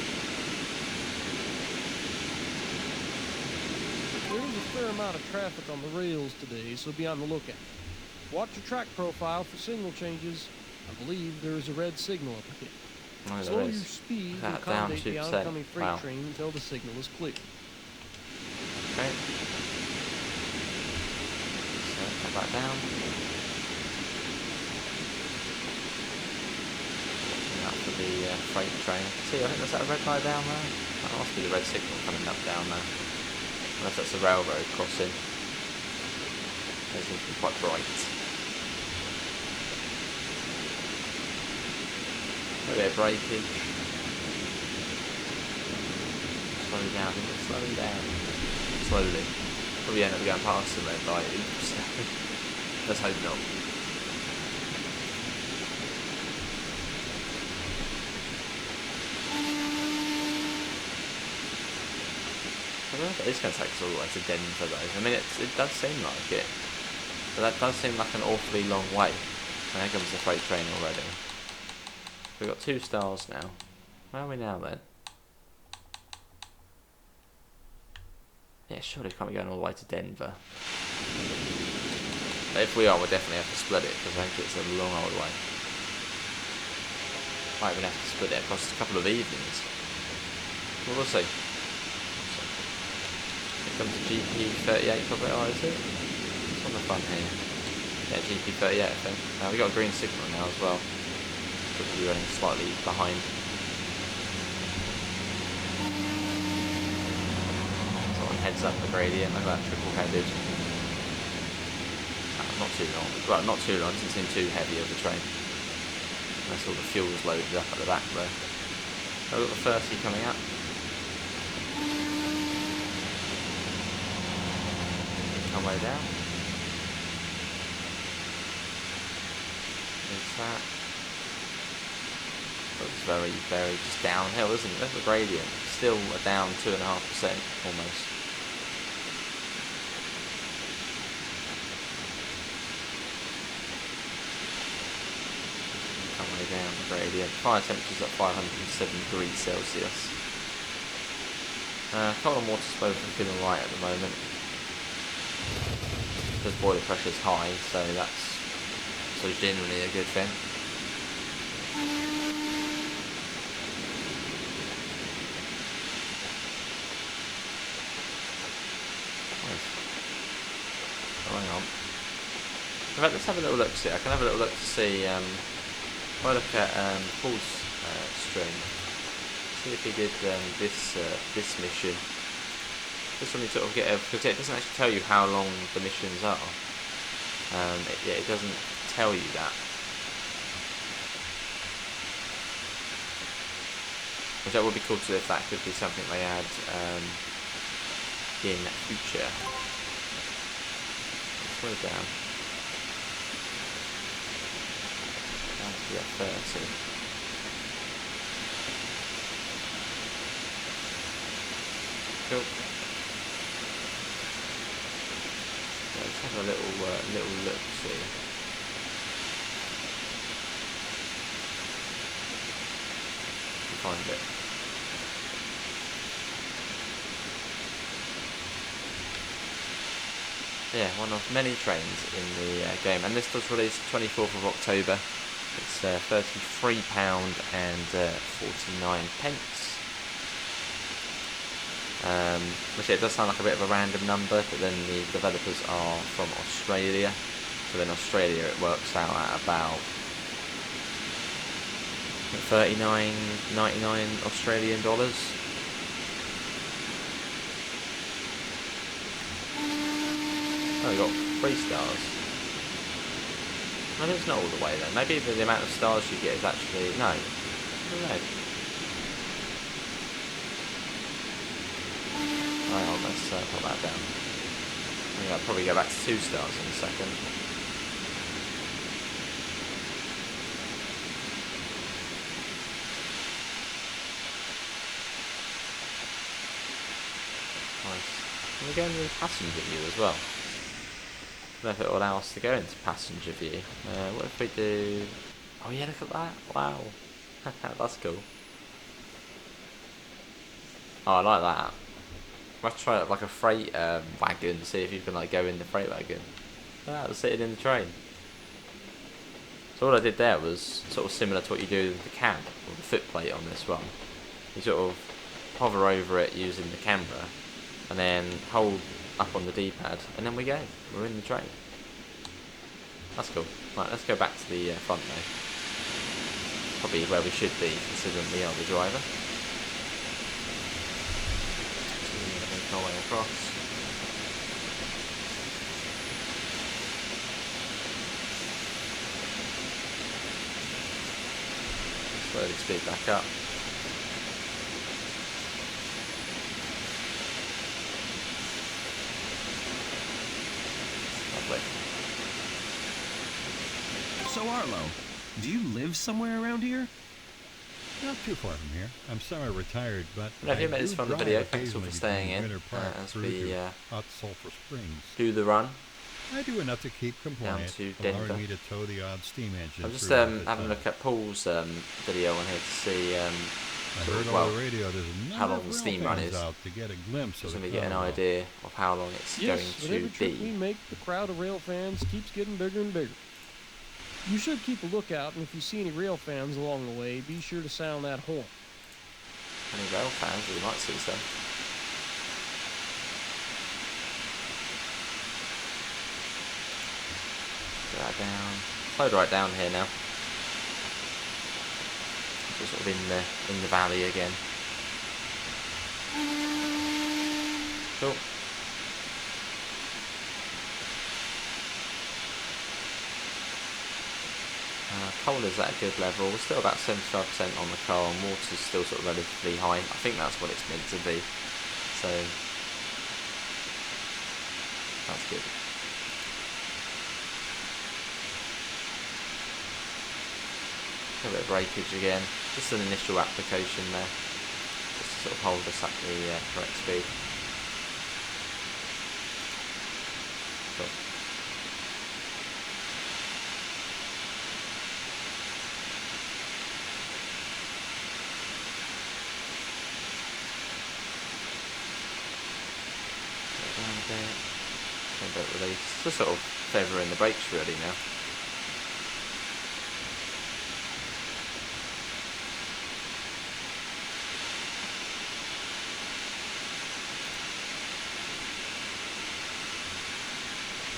[SPEAKER 2] There's a fair amount of traffic on the rails today, so be on the lookout. Watch your track profile for signal changes. I believe there is a red signal up ahead.
[SPEAKER 1] Oh,
[SPEAKER 2] Slow your speed and accommodate the oncoming freight train until the signal is clear.
[SPEAKER 1] Okay. So come back down. Looking out for the freight train. See, I think there's that red light down there. That must be the red signal coming up down there. Unless that's a railroad crossing. They seem to be quite bright. A bit of breakage. Slow down, slow down. Slowly. Probably end up going past the red light. Oops. Let's hope not. I don't know if it is going to take us all the way to Denver though. I mean, it does seem like it. But that does seem like an awfully long way. And there comes the freight train already. We've got 2 stars now. Where are we now then? Yeah, surely we can't be going all the way to Denver. But if we are, we'll definitely have to split it, because I think it's a long old way. Might even have to split it across a couple of evenings. Well, we'll see. Here comes the GP38 probably, is it? It's on the front here. Yeah, GP38 I think. We've got a green signal now as well. Could be running slightly behind. Heads up the gradient, like that, triple-headed. Not too long. Well, not too long, doesn't seem too heavy of a train. Unless all the fuel's loaded up at the back there. So we've got the 30 coming up. Come way down. There's that. Looks very, very just downhill, isn't it? That's the gradient. Still down 2.5% almost. Down the gradient. Fire temperature's at 507 degrees Celsius. Coal and water's both feeling right at the moment. Because boiler pressure's high, so that's generally a good thing. Nice. Oh, hang on. In fact, let's have a little look. See, I can have a little look to see. If I look at Paul's string, see if he did this mission. Just when you sort of get because it doesn't actually tell you how long the missions are. It doesn't tell you that. Which that would be cool to if that could be something they add in future. Slow down. Yeah, 30. Cool. Let's have a little look. See. Find it. Yeah, one of many trains in the game, and this does release 24th of October. It's £33 and 49 pence. Which it does sound like a bit of a random number, but then the developers are from Australia, so in Australia it works out at about $39.99 Australian dollars. Oh, we got 3 stars. Maybe it's not all the way then. Maybe the amount of stars you get is actually no. I don't know. Hang on, let's put that down. I think I'll probably go back to 2 stars in a second. Nice. And we go into the passenger view as well. I don't know if it will allow us to go into passenger view. What if we do... Oh yeah, look at that. Wow. That's cool. Oh, I like that. Let's try it like a freight wagon, see if you can like go in the freight wagon. Ah, I was sitting in the train. So what I did there was sort of similar to what you do with the cab, or the footplate on this one. You sort of hover over it using the camera, and then hold up on the D-pad, and then we go. We're in the train. That's cool. Right, let's go back to the front now. Probably where we should be, considering we are the driver. So we're going to make our way across. Slowly speed back up. Lovely.
[SPEAKER 3] So Arlo, do you live somewhere around here?
[SPEAKER 4] Not too far from here. I'm semi-retired, but
[SPEAKER 1] Well, if you
[SPEAKER 4] I
[SPEAKER 1] made this
[SPEAKER 4] do
[SPEAKER 1] fun of the
[SPEAKER 4] drive
[SPEAKER 1] video, thanks all for
[SPEAKER 4] occasionally
[SPEAKER 1] staying
[SPEAKER 4] between
[SPEAKER 1] in,
[SPEAKER 4] Winter Park
[SPEAKER 1] as
[SPEAKER 4] through
[SPEAKER 1] we,
[SPEAKER 4] to Hot Sulphur Springs.
[SPEAKER 1] Do the run.
[SPEAKER 4] I do enough to keep compliant,
[SPEAKER 1] to Denver.
[SPEAKER 4] allowing me to tow the odd steam engine.
[SPEAKER 1] I'm just
[SPEAKER 4] through
[SPEAKER 1] having
[SPEAKER 4] the
[SPEAKER 1] a look at Paul's video on here to see
[SPEAKER 4] I
[SPEAKER 1] sort
[SPEAKER 4] heard
[SPEAKER 1] of,
[SPEAKER 4] on the radio there's a
[SPEAKER 1] how
[SPEAKER 4] number
[SPEAKER 1] long
[SPEAKER 4] of
[SPEAKER 1] the
[SPEAKER 4] rail
[SPEAKER 1] steam run
[SPEAKER 4] fans
[SPEAKER 1] is.
[SPEAKER 4] out to get a glimpse
[SPEAKER 1] so
[SPEAKER 4] of the
[SPEAKER 1] we get an
[SPEAKER 4] Commonwealth.
[SPEAKER 1] idea of how long it's
[SPEAKER 2] Yes,
[SPEAKER 1] going
[SPEAKER 2] with
[SPEAKER 1] to
[SPEAKER 2] every trip we
[SPEAKER 1] be.
[SPEAKER 2] make, the crowd of rail fans keeps getting bigger and bigger. You should keep a lookout, and if you see any rail fans along the way, be sure to sound that horn.
[SPEAKER 1] Any rail fans, we might see some. Get that down. Slowed right down here now. So sort of in the valley again. Cool. Coal is at a good level. We're still about 75% on the coal, and water's still sort of relatively high. I think that's what it's meant to be. So that's good. A bit of breakage again. Just an initial application there, just to sort of hold us at the correct speed. Cool. A bit release. Just sort of favouring the brakes really now.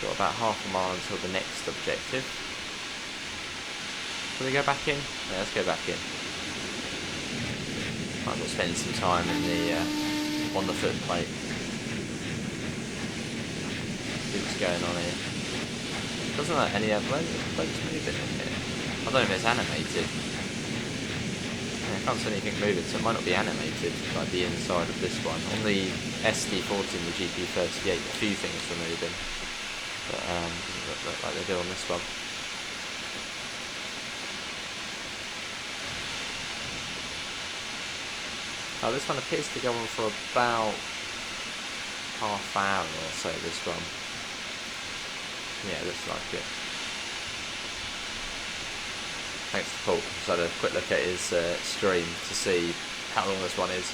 [SPEAKER 1] Got about half a mile until the next objective. Shall we go back in? Yeah, let's go back in. Might as well spend some time in the on the footplate. See what's going on here. Doesn't that any other plates moving in here? I don't know if it's animated. Yeah, I can't see anything moving, so it might not be animated like the inside of this one. On the SD14, the GP38, a few things were moving, but doesn't look like they do on this one. Oh, this one appears to go on for about half hour or so, this one. Yeah, looks like it. Thanks to Paul. Just had a quick look at his stream to see how long this one is.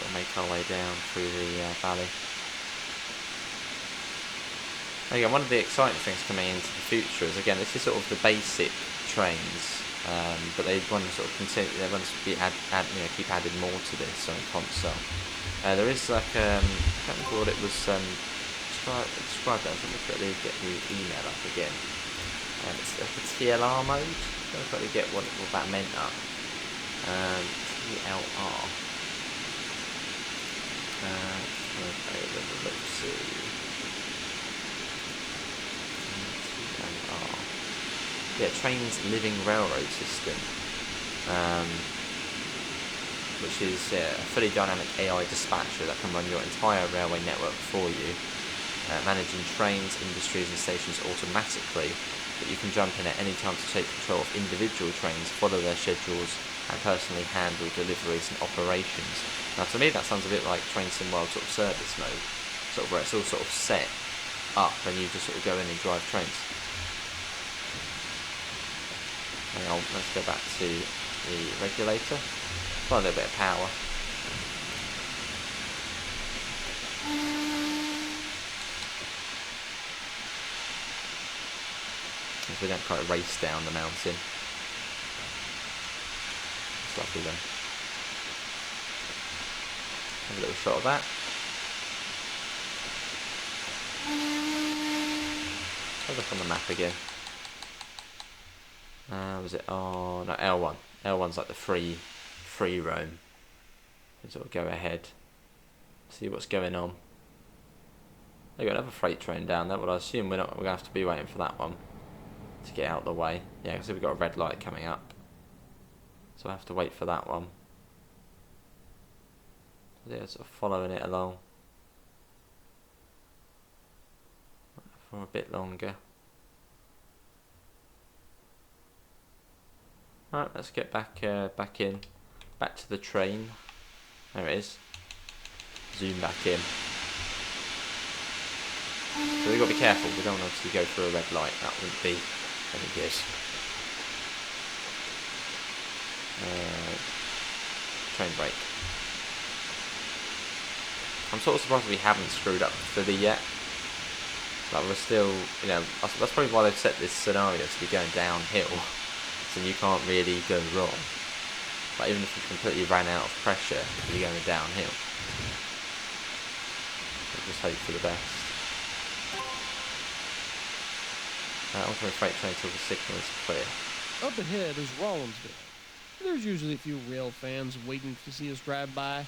[SPEAKER 1] We'll make our way down through the valley. again, one of the exciting things coming into the future is, again, this is sort of the basic trains, but they want to sort of continue. They want to be keep adding more to this on console. There is like I can't remember what it was described as. Let me quickly get the email up again. It's like a TLR mode. I'm gonna quickly get what that meant up. TLR. Let's see. TLR. Yeah, Trainz Living Railroad System. Which is a fully dynamic AI dispatcher that can run your entire railway network for you, managing trains, industries and stations automatically, but you can jump in at any time to take control of individual trains, follow their schedules and personally handle deliveries and operations. Now to me that sounds a bit like Train Sim World sort of service mode, sort of where it's all sort of set up and you just sort of go in and drive trains. Hang on, let's go back to the regulator. Got a little bit of power. As we don't quite race down the mountain. It's lovely then. Have a little shot of that. Have a look on the map again. Was it? Oh no, L1. L1's like the free roam. And sort of go ahead, see what's going on. They've got another freight train down there, but I assume we're gonna have to be waiting for that one to get out of the way. Yeah, because we've got a red light coming up, so I have to wait for that one. Yeah, sort of following it along for a bit longer. Alright, let's get back in. Back to the train. There it is. Zoom back in. So we've got to be careful. We don't want to obviously go through a red light. That wouldn't be any good. Train brake. I'm sort of surprised we haven't screwed up fully yet. Like we're still, you know, that's probably why they've set this scenario to be going downhill. So you can't really go wrong. But even if you completely ran out of pressure, you're going downhill. So just hope for the best. Oncoming freight train till the signal is clear.
[SPEAKER 2] Up ahead is Rollinsville. There's usually a few rail fans waiting to see us drive by.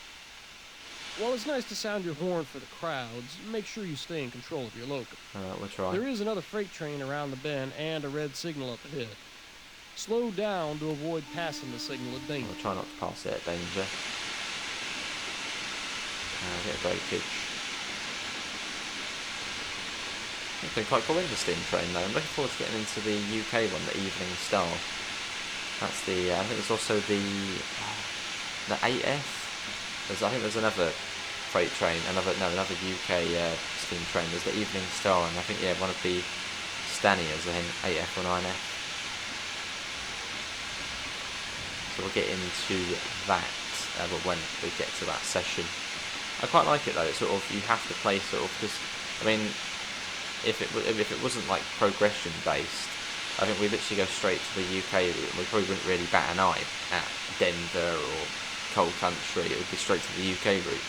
[SPEAKER 2] While it's nice to sound your horn for the crowds, make sure you stay in control of your loco.
[SPEAKER 1] We'll try.
[SPEAKER 2] There is another freight train around the bend and a red signal up ahead. Slow down to avoid passing the signal at danger.
[SPEAKER 1] We'll try not to pass it at danger. Get a breakage. It's been quite cool in the steam train though. I'm looking forward to getting into the UK one, the Evening Star. That's the, I think there's also the 8F. I think there's another freight train, another UK steam train. There's the Evening Star and I think, yeah, one of the Stanias, I think, 8F or 9F. So we'll get into that when we get to that session. I quite like it though. It's sort of, you have to play sort of, because I mean, if it wasn't like progression based, I think we literally go straight to the UK route and we probably wouldn't really bat an eye at Denver or Coal Country. It would be straight to the UK route.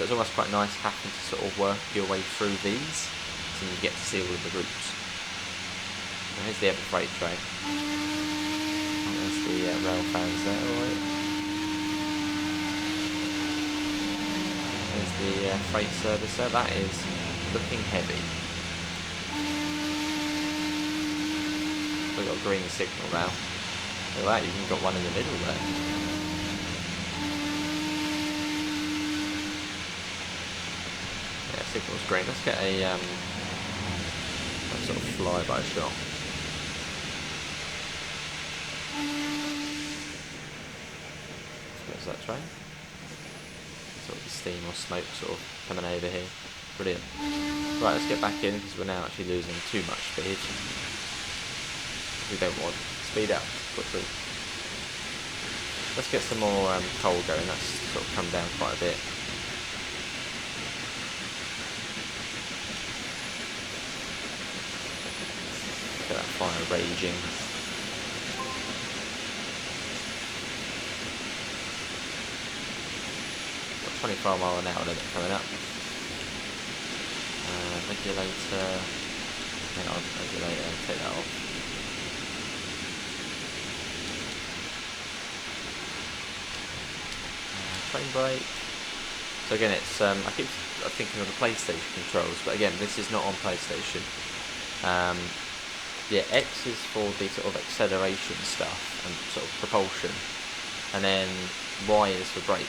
[SPEAKER 1] So it's almost quite nice having to sort of work your way through these, so you get to see all of the routes. And here's the other freight train. There's the rail fans there, alright. There's the freight service there. That is looking heavy. We've got a green signal now. Look at that, you've even got one in the middle there. Yeah, signal's green. Let's get a sort of flyby shot. There's that train. Sort of the steam or smoke sort of coming over here. Brilliant. Right, let's get back in because we're now actually losing too much speed. We don't want speed up quickly. Let's get some more coal going. That's sort of come down quite a bit. that fire raging. 25 mile an hour limit coming up. Regulator. Hang on, regulator, take that off. Train brake. So again, it's I keep thinking of the PlayStation controls, but again, this is not on PlayStation. Yeah, X is for the sort of acceleration stuff and sort of propulsion, and then Y is for brakes.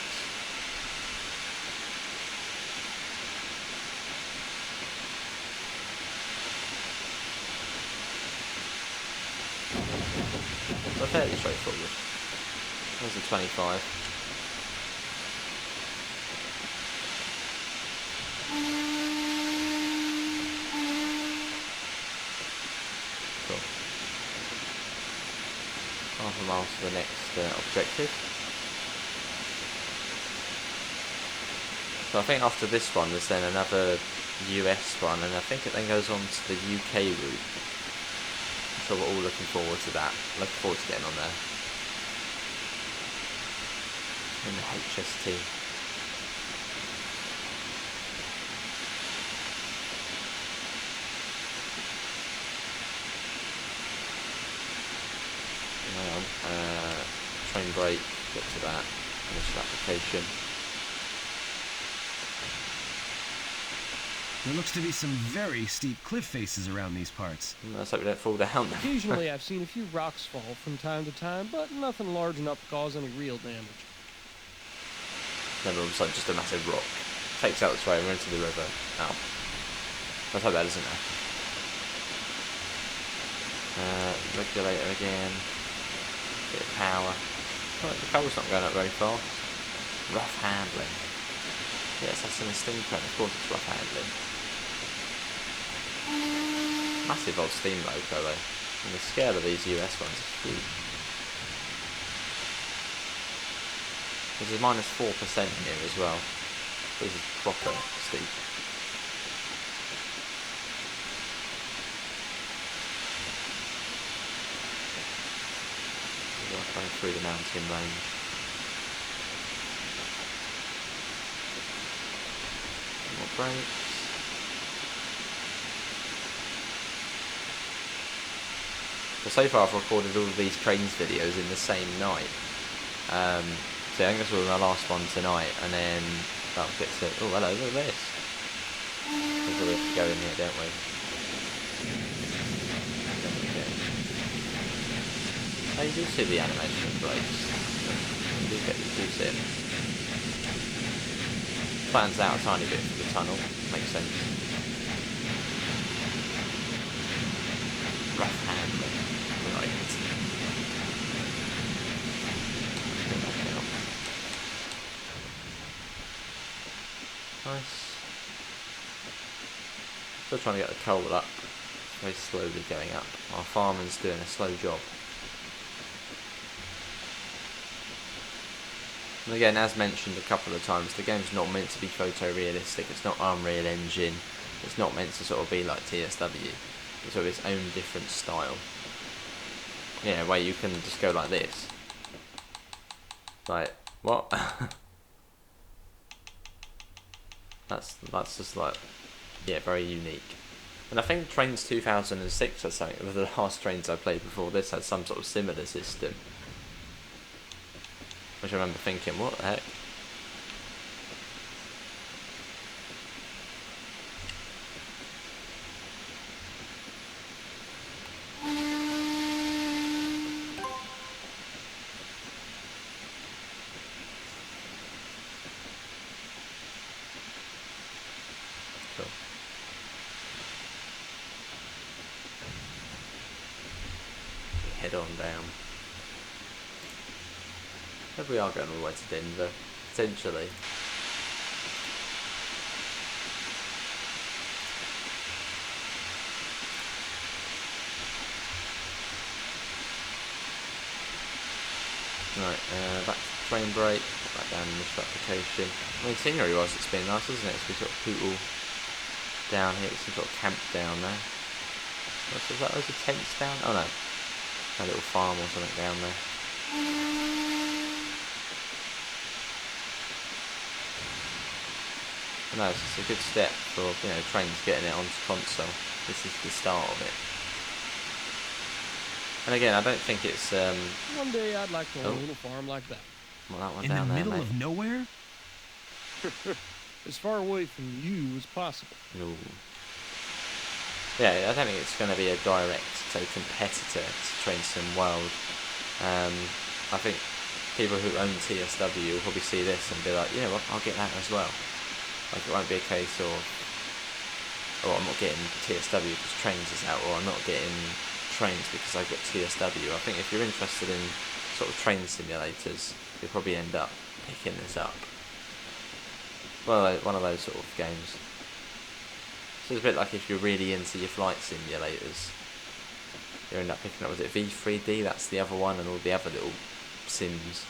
[SPEAKER 1] So fairly straightforward. There's a 25. Cool. Half a mile to the next objective. So I think after this one there's then another US one, and I think it then goes on to the UK route. So we're all looking forward to that. Looking forward to getting on there. In the HST. Train brake, get to that, initial application.
[SPEAKER 3] There looks to be some very steep cliff faces around these parts.
[SPEAKER 1] Let's hope we don't fall down.
[SPEAKER 2] Occasionally I've seen a few rocks fall from time to time, but nothing large enough to cause any real damage.
[SPEAKER 1] Never looks like just a massive rock. Takes out the train, we're into the river. Oh. Let's hope that isn't there. Regulator again. Bit of power. Oh, the power's not going up very fast. Rough handling. Yes, that's in a steam train, of course it's rough handling. Massive old steam loco though. And the scale of these US ones is huge. This is minus 4% here as well. This is proper steep. Going through the mountain range. More brakes. So far I've recorded all of these Trainz videos in the same night. So I think this will be my last one tonight, and then that'll get to... Oh hello, look at this. We have to go in here, don't we? Oh, you do see the animation of brakes. You do see it. Flattens out a tiny bit for the tunnel. Makes sense. Rough handling. Right. Nice. Still trying to get the coal up. Very slowly going up. Our fireman's doing a slow job. And again, as mentioned a couple of times, the game's not meant to be photorealistic. It's not Unreal Engine. It's not meant to sort of be like TSW. It's sort of its own different style. Yeah, where you can just go like this. Like, what? That's just like, yeah, very unique. And I think Trainz 2006 or something, with the last Trainz I played before this, had some sort of similar system. Which I remember thinking, what the heck? Cool. Head on down. Maybe we are going all the way to Denver, potentially. Right, back to the train brake, back down initial application. I mean, scenery-wise it's been nice, hasn't it? So we sort of poodle down here, some sort of camp down there. So that was a tents down? Oh no. A little farm or something down there. But no, it's just a good step for, you know, Trainz getting it onto console. This is the start of it. And again, I don't think it's
[SPEAKER 2] One day I'd like to own a little farm like that.
[SPEAKER 1] Well, that one
[SPEAKER 3] In
[SPEAKER 1] down
[SPEAKER 3] the
[SPEAKER 1] there,
[SPEAKER 3] middle
[SPEAKER 1] mate.
[SPEAKER 3] of nowhere?
[SPEAKER 2] As far away from you as possible.
[SPEAKER 1] No. Yeah, I don't think it's going to be a direct competitor to Trainz World. I think people who own TSW will probably see this and be like, you know what, I'll get that as well. Like, it won't be a case of, oh, I'm not getting TSW because Trainz is out, or I'm not getting Trainz because I've got TSW. I think if you're interested in sort of train simulators, you'll probably end up picking this up. Well, one of those sort of games. So it's a bit like if you're really into your flight simulators, you end up picking up, was it V3D? That's the other one, and all the other little sims.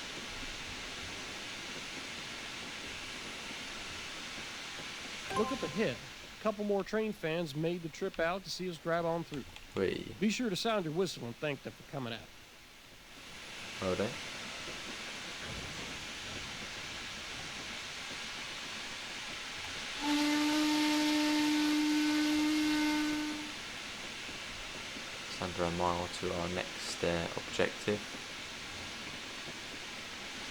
[SPEAKER 2] Look up ahead. A couple more train fans made the trip out to see us drive on through.
[SPEAKER 1] Whee.
[SPEAKER 2] Be sure to sound your whistle and thank them for coming out.
[SPEAKER 1] Will they? It's under a mile to our next objective.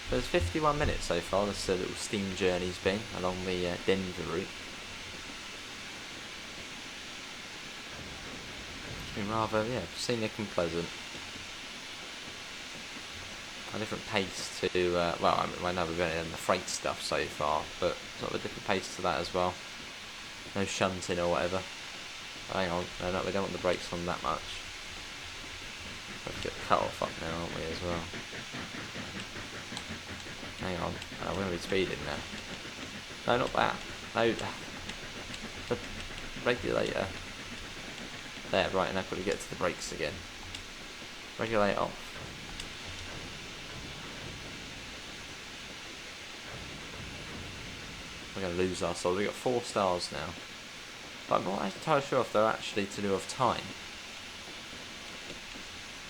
[SPEAKER 1] There's 51 minutes so far. This little steam journey's been along the Denver route. It's been rather, yeah, scenic and pleasant. A different pace to, well, I know we've only done the freight stuff so far, but sort of a different pace to that as well. No shunting or whatever. Hang on, no, we don't want the brakes on that much. We'll get cut off up now, aren't we, as well? Hang on, we're going to be speeding now. No, not that. No, the regulator. There, right, and I've got to get to the brakes again. Regulate off. We're going to lose our souls. We've got 4 stars now. But I'm not entirely sure if they're actually to do with time.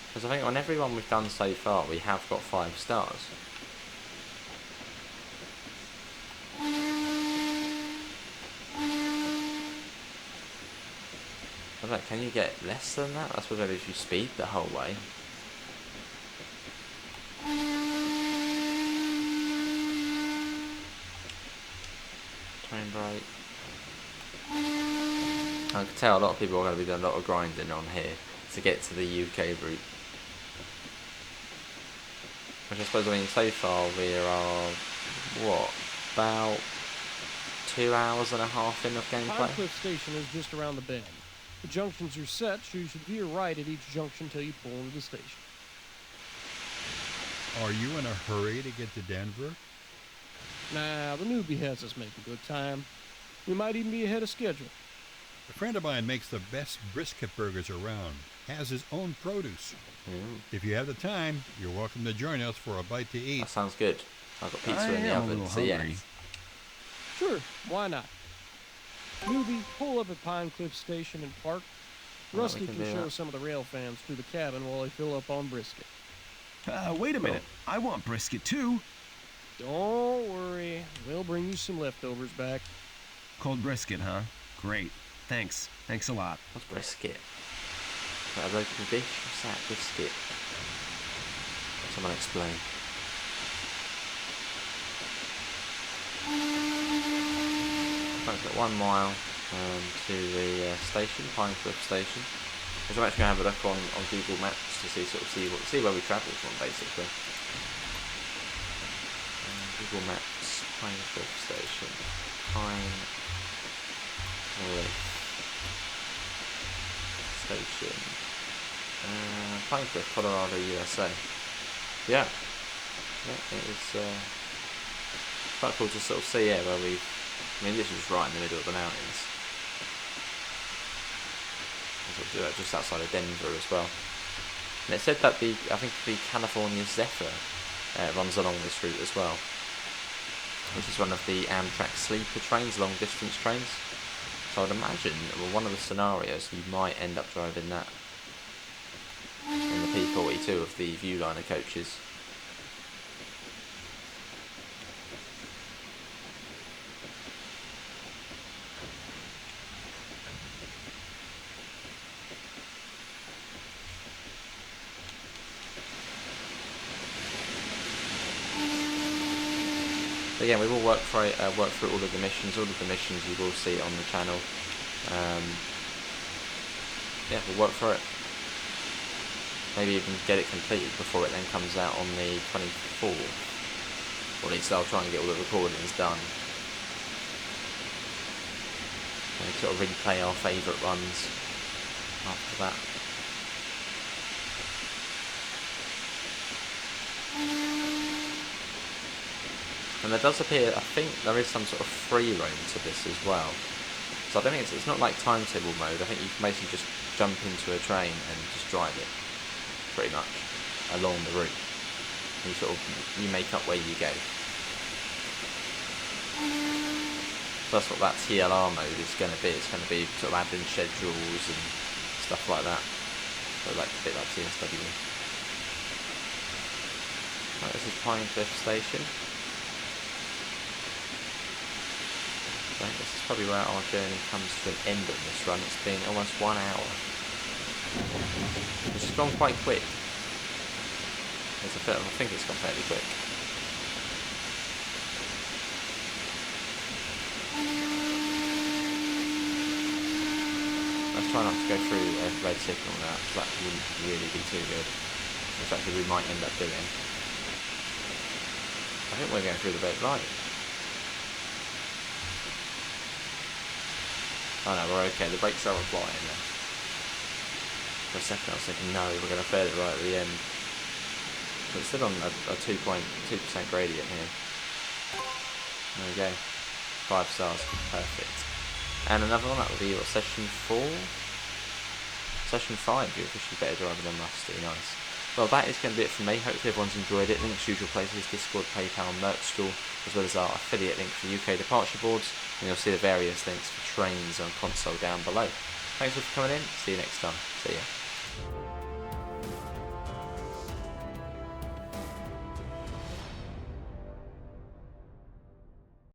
[SPEAKER 1] Because I think on every one we've done so far, we have got 5 stars. I don't know, can you get less than that? I suppose maybe if you speed the whole way. Train brake. I can tell a lot of people are going to be doing a lot of grinding on here to get to the UK route. Which I suppose, I mean, so far we are, what, about 2 hours and a half in of gameplay?
[SPEAKER 2] Pinecliffe station is just around the bend. The junctions are set, so you should veer right at each junction till you pull into the station.
[SPEAKER 4] Are you in a hurry to get to Denver?
[SPEAKER 2] Nah, the newbie has us making good time. We might even be ahead of schedule.
[SPEAKER 4] A friend of mine makes the best brisket burgers around, has his own produce. If you have the time, you're welcome to join us for a bite to eat.
[SPEAKER 1] That sounds good. I've got pizza in the oven, so yeah.
[SPEAKER 2] Sure, why not? Newbie, pull up at Pinecliffe Station and park. Rusty can show some of the rail fans through the cabin while they fill up on brisket.
[SPEAKER 3] Wait a minute. I want brisket too.
[SPEAKER 2] Don't worry, we'll bring you some leftovers back.
[SPEAKER 3] Cold brisket, huh? Great. Thanks. Thanks a lot.
[SPEAKER 1] What's brisket? Is that a local dish? What's that? Brisket? Someone explain. I've got 1 mile to the station, Pinecliffe station. So I'm actually going to have a look on Google Maps to see where we travelled from, basically. Google Maps, Pinecliffe station, Pinecliffe station, Pinecliffe, Colorado, USA. Yeah, it was quite cool to sort of see, where we. I mean, this was right in the middle of the mountains. Just outside of Denver as well. And it said that I think the California Zephyr runs along this route as well, which is one of the Amtrak sleeper trains, long distance trains. So I'd imagine, well, one of the scenarios, you might end up driving that in the P42 of the Viewliner coaches. But again, we will work through all of the missions. All of the missions you will see on the channel. Yeah, we'll work through it. Maybe even get it completed before it then comes out on the 24th. Or at least I'll try and get all the recordings done. And sort of replay our favourite runs after that. And there does appear, I think there is some sort of free roam to this as well. So I don't think it's not like timetable mode. I think you can basically just jump into a train and just drive it, pretty much, along the route. And you make up where you go. So that's what that TLR mode is going to be. It's going to be sort of adding schedules and stuff like that. So like a bit like CSW. Right, this is Pinecliffe Station. So this is probably where our journey comes to an end on this run. It's been almost 1 hour, which has gone quite quick. I think it's gone fairly quick. Let's try not to go through a red signal now, because that wouldn't really be too good. Which actually we might end up doing. I think we're going through the red light. Oh no, we're okay, the brakes are applying now. For a second I was thinking, no, we're going to fail it right at the end. But it's still on a 2.2% gradient here. There we go. 5 stars, perfect. And another one, that will be your session 4? Session 5, you're officially better driver than Rusty, nice. Well, that is going to be it from me. Hopefully everyone's enjoyed it. Links usual places, Discord, PayPal, merch store, as well as our affiliate link for UK departure boards. And you'll see the various links for Trainz on console down below. Thanks for coming in. See you next time. See ya.